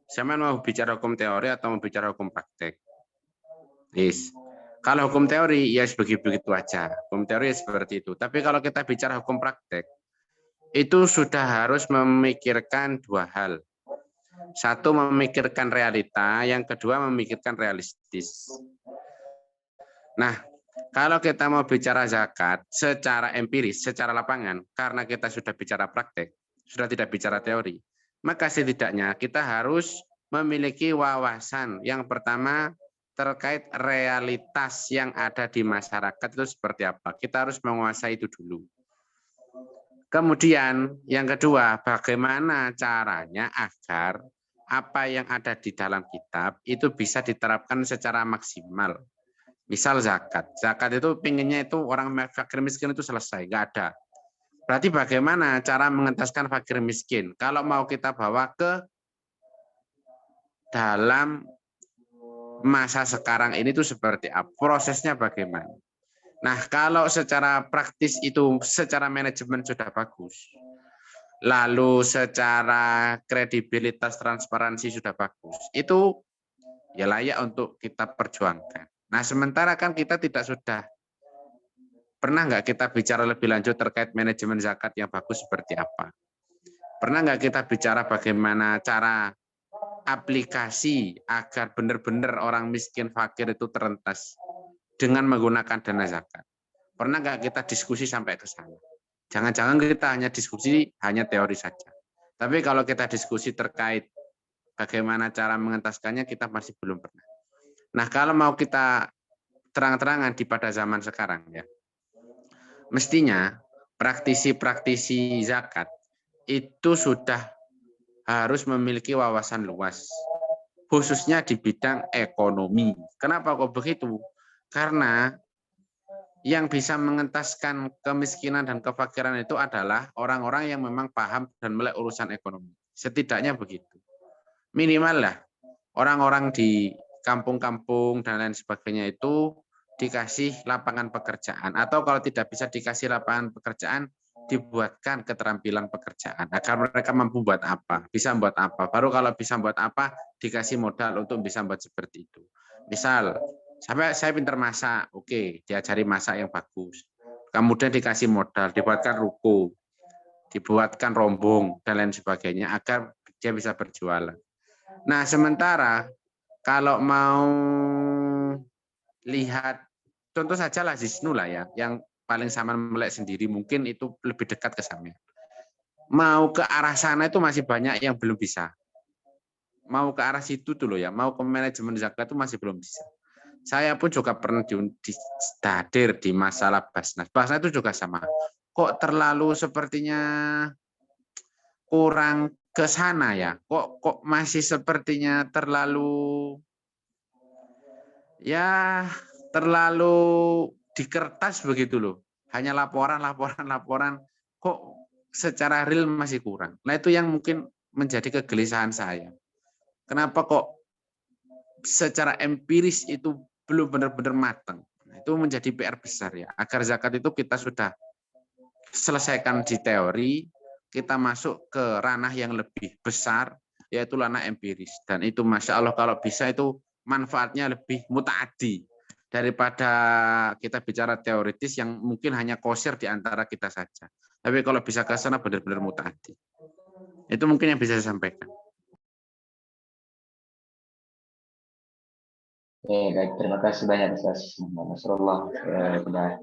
D: Saya mau bicara hukum teori atau mau bicara hukum praktek. Yes. Kalau hukum teori ya begitu aja. Hukum teori ya seperti itu. Tapi kalau kita bicara hukum praktek, itu sudah harus memikirkan dua hal. Satu, memikirkan realita, yang kedua memikirkan realistis. Nah, kalau kita mau bicara zakat secara empiris, secara lapangan, karena kita sudah bicara praktek, sudah tidak bicara teori, maka setidaknya kita harus memiliki wawasan. Yang pertama, terkait realitas yang ada di masyarakat itu seperti apa. Kita harus menguasai itu dulu. Kemudian, yang kedua, bagaimana caranya agar apa yang ada di dalam kitab itu bisa diterapkan secara maksimal. Misal zakat. Zakat itu pinginnya itu orang fakir miskin itu selesai, nggak ada. Berarti bagaimana cara mengentaskan fakir miskin? Kalau mau kita bawa ke dalam masa sekarang ini itu seperti apa? Prosesnya bagaimana? Nah, kalau secara praktis itu secara manajemen sudah bagus. Lalu secara kredibilitas transparansi sudah bagus. Itu ya layak untuk kita perjuangkan. Nah, sementara kan kita tidak sudah pernah nggak kita bicara lebih lanjut terkait manajemen zakat yang bagus seperti apa? Pernah nggak kita bicara bagaimana cara aplikasi agar benar-benar orang miskin fakir itu terentas dengan menggunakan dana zakat? Pernah nggak kita diskusi sampai ke sana? Jangan-jangan kita hanya diskusi hanya teori saja. Tapi kalau kita diskusi terkait bagaimana cara mengentaskannya, kita masih belum pernah. Nah, kalau mau kita terang-terangan di pada zaman sekarang ya, mestinya praktisi-praktisi zakat itu sudah harus memiliki wawasan luas, khususnya di bidang ekonomi. Kenapa kok begitu? Karena yang bisa mengentaskan kemiskinan dan kefakiran itu adalah orang-orang yang memang paham dan melek urusan ekonomi. Setidaknya begitu. Minimal lah orang-orang di kampung-kampung dan lain sebagainya itu dikasih lapangan pekerjaan, atau kalau tidak bisa dikasih lapangan pekerjaan, dibuatkan keterampilan pekerjaan agar mereka mampu buat apa, bisa buat apa. Baru kalau bisa buat apa, dikasih modal untuk bisa buat seperti itu. Misal, saya pintar masak, oke, diajari masak yang bagus. Kemudian dikasih modal, dibuatkan ruko, dibuatkan rombong dan lain sebagainya agar dia bisa berjualan. Nah, sementara kalau mau lihat contoh saja lah Zisnu lah ya, yang paling sama melek sendiri, mungkin itu lebih dekat ke sana. Mau ke arah sana itu masih banyak yang belum bisa. Mau ke arah situ tuh loh ya, mau ke manajemen zakat itu masih belum bisa. Saya pun juga pernah hadir di masalah Basnas. Basnas itu juga sama. Kok terlalu sepertinya kurang ke sana ya? Kok masih sepertinya terlalu ya terlalu di kertas begitu loh. Hanya laporan. Kok secara real masih kurang. Nah, itu yang mungkin menjadi kegelisahan saya. Kenapa kok secara empiris itu belum benar-benar matang? Nah, itu menjadi PR besar ya. Agar zakat itu kita sudah selesaikan di teori, kita masuk ke ranah yang lebih besar, yaitu ranah empiris. Dan itu Masya Allah kalau bisa itu manfaatnya lebih mutaaddi daripada kita bicara teoritis yang mungkin hanya kosir di antara kita saja. Tapi kalau bisa ke sana benar-benar mutaaddi. Itu mungkin yang bisa saya sampaikan.
A: Baik, terima kasih banyak Ustaz Nasrullah sudah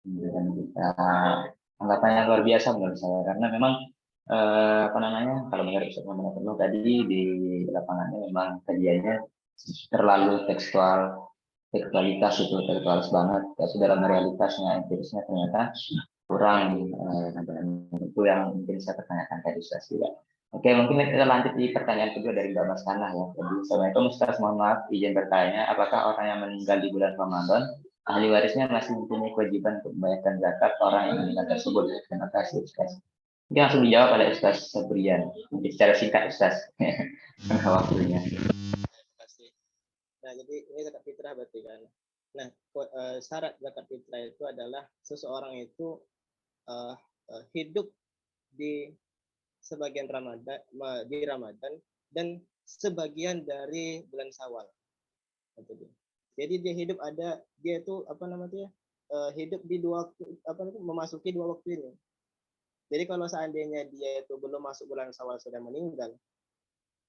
A: memberikan kita anggapan yang luar biasa menurut saya, karena memang apa namanya, kalau menurut Ustaz Muhammad Abdullah tadi di lapangannya memang kajiannya terlalu tekstualitas itu tekstualis banget, tapi dalam realitasnya empirisnya ternyata kurang. Itu yang mungkin saya pertanyakan tadi Ustaz juga. Oke, mungkin kita lanjut di pertanyaan kedua dari Mbak Mas Kanah ya. Jadi, Assalamualaikum Ustaz, mohon maaf izin bertanya, apakah orang yang meninggal di bulan Ramadan, ahli warisnya masih mempunyai kewajiban untuk membayarkan zakat orang yang meninggal tersebut? Terima kasih Ustaz. Mungkin langsung dijawab oleh Ustaz Sabrian. Mungkin secara singkat Ustaz. Karena waktunya.
C: Terima kasih. Nah, jadi ini zakat fitrah berarti kan. Nah, syarat zakat fitrah itu adalah seseorang itu hidup di sebagian Ramadan, dan sebagian dari bulan Syawal. Jadi dia hidup dia itu hidup di memasuki 2 waktu ini. Jadi kalau seandainya dia itu belum masuk bulan Syawal sudah meninggal,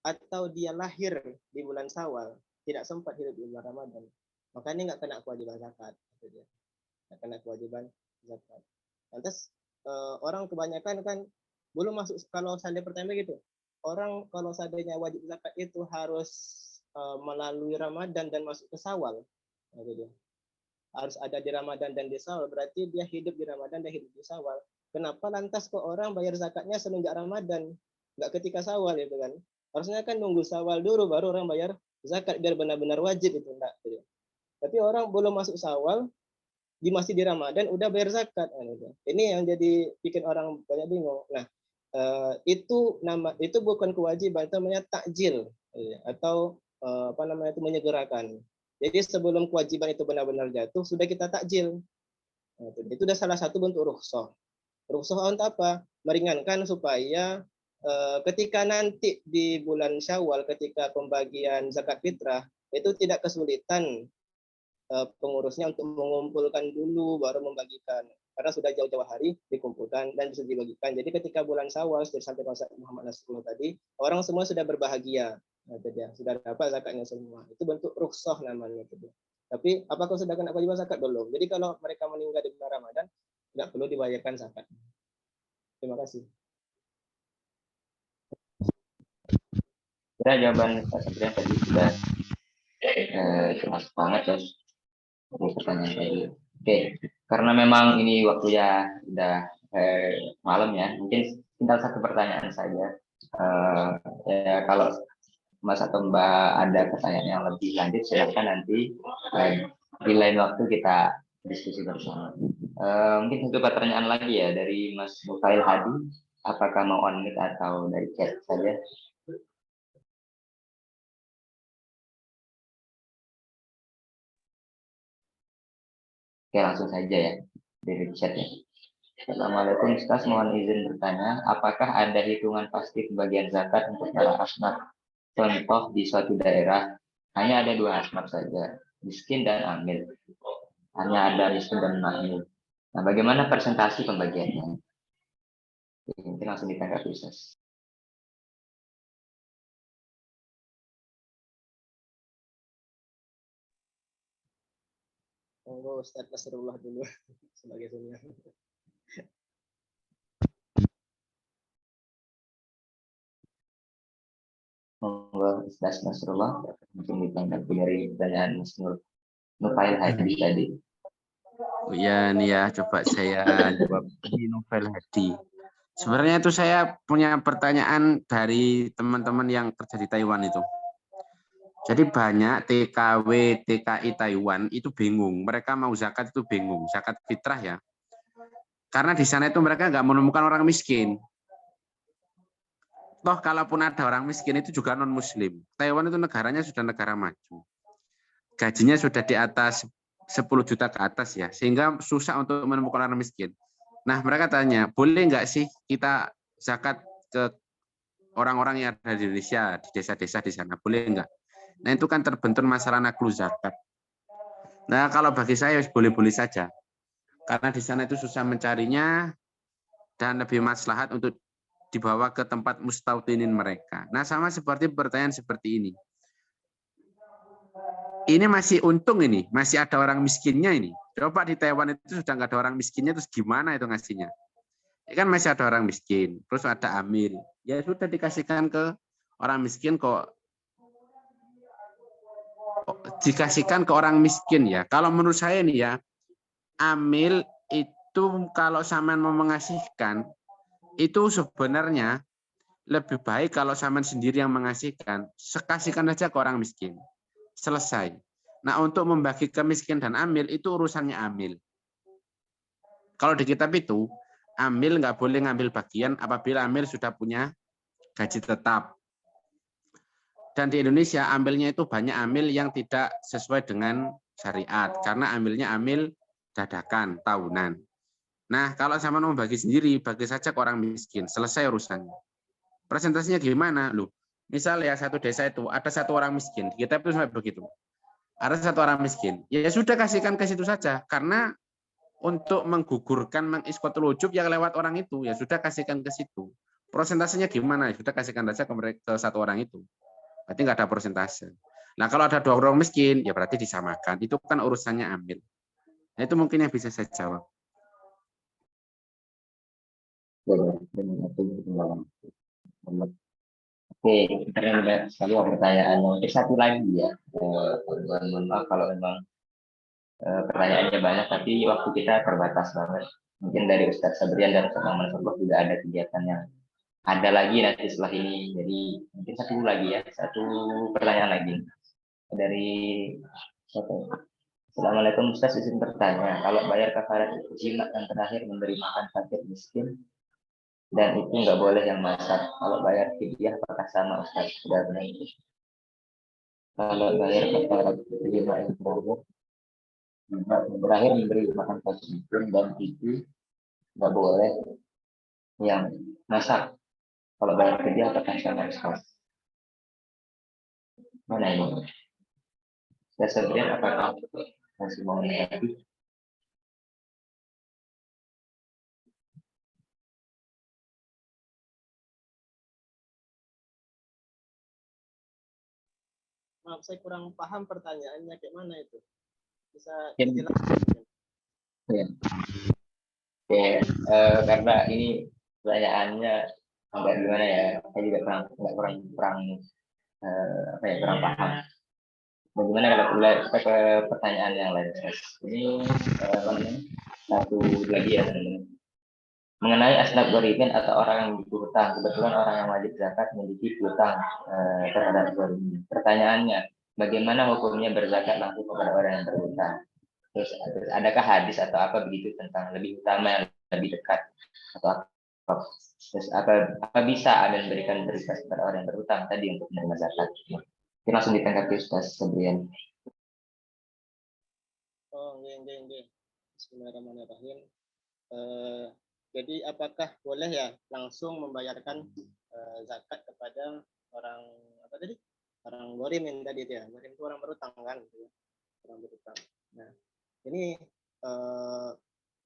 C: atau dia lahir di bulan Syawal tidak sempat hidup di bulan Ramadan, maka ini nggak kena kewajiban zakat. Nggak kena kewajiban zakat. Lantas orang kebanyakan kan belum masuk, kalau seandainya pertama gitu, orang kalau seandainya wajib zakat itu harus melalui Ramadan dan masuk ke Syawal, gitu. Harus ada di Ramadan dan di Syawal, berarti dia hidup di Ramadan dan hidup di Syawal. Kenapa lantas kok orang bayar zakatnya semenjak Ramadan, nggak ketika Syawal gitu kan? Harusnya kan nunggu Syawal dulu baru orang bayar zakat biar benar-benar wajib itu, enggak gitu. Tapi orang belum masuk Syawal, masih di Ramadan udah bayar zakat gitu. Ini yang jadi bikin orang banyak bingung. Nah, itu bukan kewajiban, itu namanya takjil atau itu menyegerakan. Jadi sebelum kewajiban itu benar-benar jatuh sudah kita takjil. Itu udah salah satu bentuk rukhsah. Rukhsah untuk apa? Meringankan supaya ketika nanti di bulan Syawal ketika pembagian zakat fitrah itu tidak kesulitan pengurusnya untuk mengumpulkan dulu baru membagikan, karena sudah jauh-jauh hari dikumpulkan dan bisa dibagikan. Jadi ketika bulan Syawal seperti sampai Muhammad Nasrullah tadi, orang semua sudah berbahagia, sudah dapat zakatnya semua. Itu bentuk rukhsah namanya. Tapi apakah sudah kena kewajiban zakat? Belum. Jadi kalau mereka meninggal di bulan Ramadan, tidak perlu dibayarkan zakat. Terima kasih.
A: Kira jawaban Pak Sabrian tadi sudah jelas banget ya pertanyaan tadi. Oke, karena memang ini waktunya udah malam ya, mungkin tinggal satu pertanyaan saja. Ya, kalau Mas atau Mbak ada pertanyaan yang lebih lanjut, silahkan nanti di lain waktu kita diskusi bersama. Mungkin satu pertanyaan lagi ya dari Mas Mufail Hadi. Apakah mau on mic atau dari chat saja? Oke, langsung saja ya dari chat ya. Assalamualaikum Ustaz, mohon izin bertanya, apakah ada hitungan pasti pembagian zakat untuk para asnaf? Contoh di suatu daerah hanya ada 2 asnaf saja, miskin dan amil. Hanya ada miskin dan amil. Nah, bagaimana presentasi pembagiannya? Mungkin langsung ditanggapi Ustaz.
C: Monggo Ustaz Nasrullah dulu sebagai senior.
A: Monggo Ustaz Nasrullah, mungkin ditanggapi dari pertanyaan Mas Nufail Hadi tadi.
D: Oh ya, nih ya, coba saya jawab di Novel Hadi. Sebenarnya itu saya punya pertanyaan dari teman-teman yang kerja di Taiwan itu. Jadi banyak TKW, TKI Taiwan itu bingung. Mereka mau zakat itu bingung, zakat fitrah ya. Karena di sana itu mereka nggak menemukan orang miskin. Toh kalaupun ada orang miskin itu juga non-muslim. Taiwan itu negaranya sudah negara maju. Gajinya sudah di atas 10 juta ke atas ya, sehingga susah untuk menemukan orang miskin. Nah, mereka tanya, boleh nggak sih kita zakat ke orang-orang yang ada di Indonesia, di desa-desa di sana, boleh nggak? Nah, itu kan terbentur masalah naklu zakat. Nah, kalau bagi saya boleh-boleh saja. Karena di sana itu susah mencarinya dan lebih maslahat untuk dibawa ke tempat mustautinin mereka. Nah, sama seperti pertanyaan seperti ini. Ini masih untung ini, masih ada orang miskinnya ini. Coba di Taiwan itu sudah nggak ada orang miskinnya, terus gimana itu ngasihnya? Ini kan masih ada orang miskin, terus ada amil. Ya sudah dikasihkan ke orang miskin kok. Dikasihkan ke orang miskin ya. Kalau menurut saya nih ya, amil itu kalau sampean mau mengasihkan, itu sebenarnya lebih baik kalau sampean sendiri yang mengasihkan, kasihkan aja ke orang miskin. Selesai. Nah, untuk membagi ke miskin dan amil, itu urusannya amil. Kalau di kitab itu, Amil nggak boleh ngambil bagian apabila amil sudah punya gaji tetap. Dan di Indonesia amilnya itu banyak amil yang tidak sesuai dengan syariat karena amilnya amil dadakan tahunan. Nah, kalau sama mau bagi sendiri, bagi saja ke orang miskin, selesai urusannya. Presentasinya gimana? Loh, misal ya satu desa itu ada satu orang miskin, kita itu sampai begitu. Ada satu orang miskin, ya sudah kasihkan ke situ saja, karena untuk menggugurkan mengiskotul ujub yang lewat orang itu, ya sudah kasihkan ke situ. Presentasinya gimana? Ya sudah kasihkan saja ke satu orang itu. Berarti nggak ada persentase. Nah, kalau ada dua orang miskin, ya berarti disamakan. Itu kan urusannya ambil. Nah, itu mungkin yang bisa saya jawab.
A: Oke, ternyata banyak sekali pertanyaan. Satu lagi ya, mohon maaf kalau memang pertanyaannya banyak, tapi waktu kita terbatas banget. Mungkin dari Ustadz Sabrian dan Ustadz Muhammad Sokoh juga ada kegiatan yang ada lagi nanti setelah ini. Jadi mungkin satu lagi ya, satu pertanyaan lagi dari siapa? Assalamualaikum Ustadz, izin bertanya, kalau bayar kafarat jima dan terakhir memberi makan fakir miskin dan itu nggak boleh yang masak, kalau bayar fidyah apakah sama Ustadz? Sudah benar itu. Kalau bayar kafarat jima yang terakhir memberi makan fakir miskin dan itu nggak boleh yang masak, kalau bayar fidyah apakah sama Ustadz? Mana ini? Saya sebenarnya apakah masih mau mengerti?
C: Maaf, saya kurang paham pertanyaannya kayak mana itu. Bisa
A: Ya.
C: dijelaskan?
A: Ya. Oke, karena ini pertanyaannya agak gimana ya, saya juga kurang apa ya, kurang paham. Bagaimana kalau mulai ke pertanyaan yang lain? Ini satu lagi ya teman-teman. Mengenai asnaf ghorimin atau orang yang memiliki hutang, kebetulan orang yang wajib zakat memiliki hutang terhadap ghorimin. Pertanyaannya, bagaimana hukumnya berzakat langsung kepada orang yang berhutang? Terus adakah hadis atau apa begitu tentang lebih utama yang lebih dekat atau apa? Terus apa bisa ada memberikan prioritas kepada orang yang berhutang tadi untuk menerima zakat? Kita langsung ditanggapi Ustaz Sabrian.
C: Oh, nggih. Bismillahirrahmanirrahim. Jadi apakah boleh ya langsung membayarkan zakat kepada orang apa tadi? Orang ghorimin tadi itu ya. Ghorim itu orang berutang kan, gitu ya. Orang berutang. Nah, ini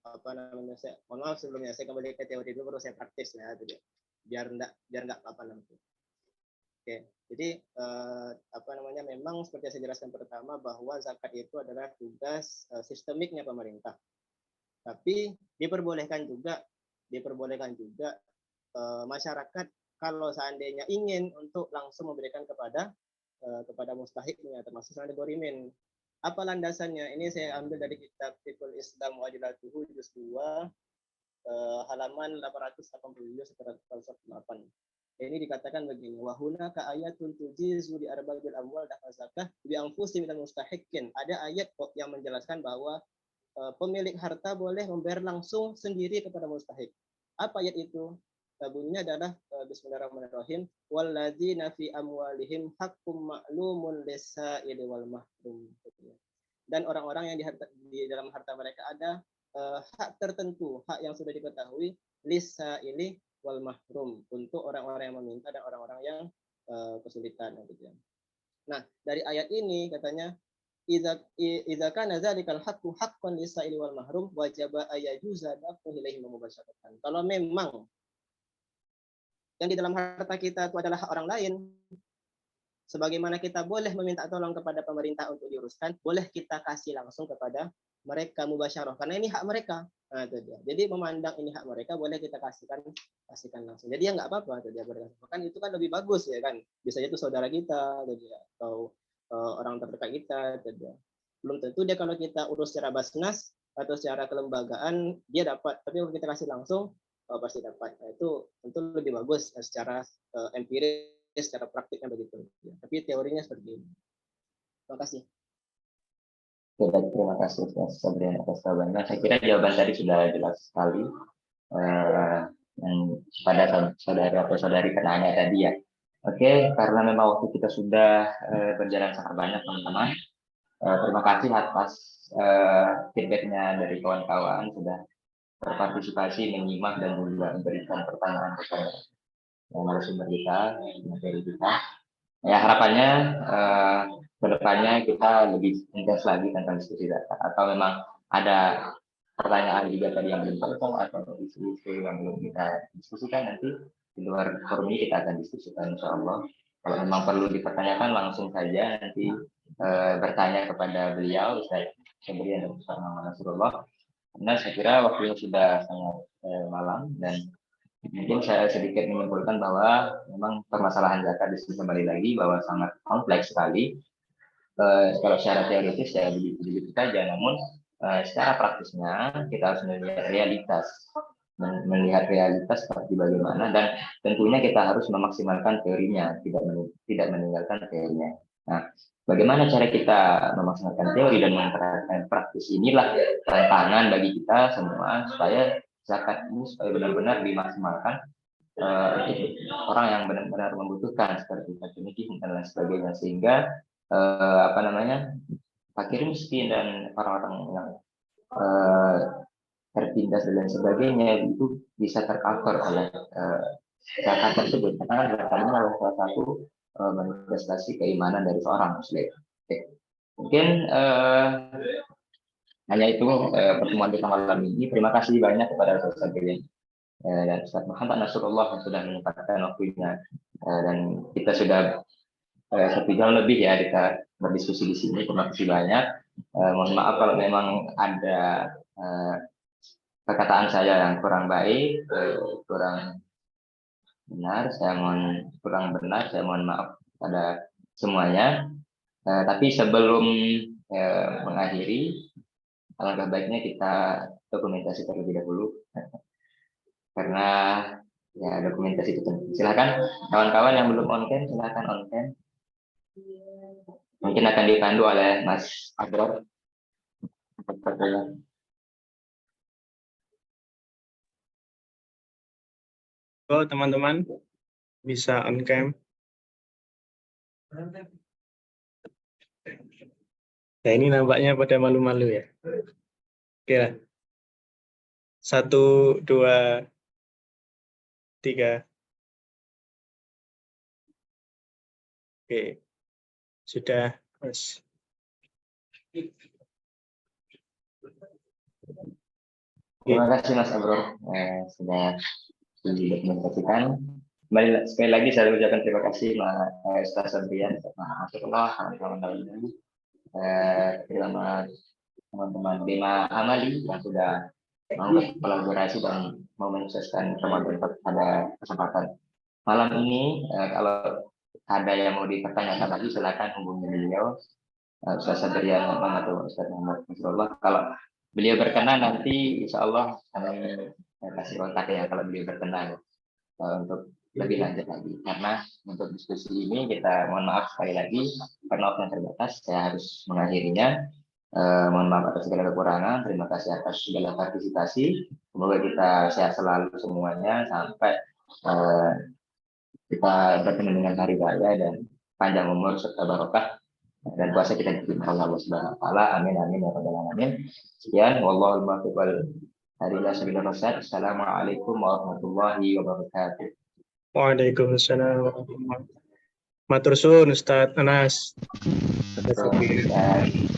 C: apa namanya, saya mohon maaf sebelumnya, saya kembali ke teori dulu baru saya praktis ya, gitu ya. Biar enggak apa nanti. Oke, jadi apa namanya, memang seperti yang saya jelaskan pertama bahwa zakat itu adalah tugas sistemiknya pemerintah. Tapi diperbolehkan juga masyarakat kalau seandainya ingin untuk langsung memberikan kepada mustahiknya, termasuk ada ghorimin. Apa landasannya? Ini saya ambil dari kitab Fiqhul Islam wa Adilatuhu juz 2 halaman 887 108. Ini dikatakan begini, wa hunaka ayatun tujizu li arbabil amwal dafa zakah bi anfusi minal mustahiqin. Ada ayat yang menjelaskan bahwa pemilik harta boleh membayar langsung sendiri kepada mustahik. Apa ayat itu? Bunyinya adalah bismillahirrahmanirrahim, walladzina fi amwalihim haqqum ma'lumun lis-sa'ili wal mahrum. Dan orang-orang yang di dalam harta mereka ada hak tertentu, hak yang sudah diketahui, lis-sa'ili wal mahrum, untuk orang-orang yang meminta dan orang-orang yang kesulitan gitu. Nah, dari ayat ini katanya idza kana dzalikal haqqu haqqan lis-sa'ili wal mahrum wajaba ayajuza dafu ilaihi mubasyaratan. Kalau memang yang di dalam harta kita itu adalah hak orang lain, sebagaimana kita boleh meminta tolong kepada pemerintah untuk diuruskan, boleh kita kasih langsung kepada mereka mubasyarah, karena ini hak mereka. Nah, itu dia. Jadi memandang ini hak mereka, boleh kita kasihkan langsung. Jadi ya nggak apa-apa, itu dia. Bahkan itu kan lebih bagus ya kan. Bisa itu saudara kita, atau orang terdekat kita, itu dia. Belum tentu dia kalau kita urus secara basnas atau secara kelembagaan dia dapat, tapi kalau kita kasih langsung pasti dapat. Nah, itu tentu lebih bagus secara empiris, secara praktiknya begitu. Ya, tapi teorinya seperti ini. Terima kasih.
A: Terima kasih Ustaz Sabrian atas jawabannya. Saya kira jawaban tadi sudah jelas sekali. yang pada saudara atau saudari penanya tadi ya. Oke, karena memang waktu kita sudah berjalan sangat banyak teman-teman. Terima kasih atas feedbacknya dari kawan-kawan sudah berpartisipasi, menyimak dan juga memberikan pertanyaan kepada narasumber kita, materi kita. Ya harapannya kedepannya kita lebih intens lagi tentang diskusi data. Atau memang ada pertanyaan juga tadi yang belum terjawab atau isu-isu yang belum kita diskusikan, nanti di luar forum ini kita akan diskusikan insya Allah. Kalau memang perlu dipertanyakan langsung saja nanti bertanya kepada beliau, Ustaz Febrian dan Ustaz Muhammad Nasrullah. Karena saya kira waktunya sudah sangat malam dan mungkin saya sedikit menyimpulkan bahwa memang permasalahan zakat di sini kembali lagi bahwa sangat kompleks sekali. Kalau secara teoritis ya begitu saja, namun secara praktisnya kita harus melihat realitas seperti bagaimana, dan tentunya kita harus memaksimalkan teorinya, tidak meninggalkan teorinya. Nah, bagaimana cara kita memaksimalkan teori dan menerapkan praktis, inilah tantangan bagi kita semua supaya zakat ini supaya benar-benar dimaksimalkan untuk orang yang benar-benar membutuhkan seperti fakir miskin dan lain sebagainya, sehingga fakir miskin dan orang-orang yang tertindas dan lain sebagainya itu bisa tercover oleh zakat tersebut, karena zakat ini adalah salah satu manifestasi keimanan dari seorang muslim. Oke. Mungkin hanya itu pertemuan kita malam ini. Terima kasih banyak kepada Ustaz Febrian dan Ustaz Muhammad Nasrullah yang sudah menyempatkan waktunya, dan kita sudah 1 jam lebih ya kita berdiskusi di sini. Terima kasih banyak. Mohon maaf kalau memang ada perkataan saya yang kurang baik, kurang benar. Saya mohon maaf pada semuanya. Tapi sebelum mengakhiri, alangkah baiknya kita dokumentasi terlebih dahulu, karena ya dokumentasi itu penting. Silakan kawan-kawan yang belum on cam, silakan on cam. Mungkin akan dipandu oleh Mas Abror.
B: Oh, teman-teman bisa on cam. Nah, ini nampaknya pada malu-malu ya. Oke lah. 1, 2, 3. Oke. Sudah, Mas.
A: Terima kasih Mas Abror sudah didokumentasikan. Sekali lagi saya ucapkan terima kasih Mas Ustaz Febrian, Masya-Allah, kawan-kawan terutama teman-teman Bema Amali yang sudah mau berkolaborasi dan mau menyukseskan Ramadan pada kesempatan malam ini. Kalau ada yang mau dipertanyakan lagi, silakan hubungi beliau, Ustaz Febrian atau Ustaz Muhammad Nasrullah. Kalau beliau berkenan, nanti insya Allah kami kasih kontaknya kalau beliau berkenan untuk lebih lanjut lagi. Karena untuk diskusi ini kita mohon maaf sekali lagi karena waktu yang terbatas, saya harus mengakhirinya. Mohon maaf atas segala kekurangan. Terima kasih atas segala partisipasi. Semoga kita sehat selalu semuanya sampai kita bertemu dengan hari raya dan panjang umur serta barokah, dan puasa kita diterima oleh Allah Subhanahu wa taala. Amin amin ya rabbal alamin. Sekian, wallahul muwaffiq wal hidayah. Assalamualaikum warahmatullahi wabarakatuh.
B: Waalaikumsalam warahmatullahi wabarakatuh. Matur suwun Ustaz Anas.
A: Terima kasih.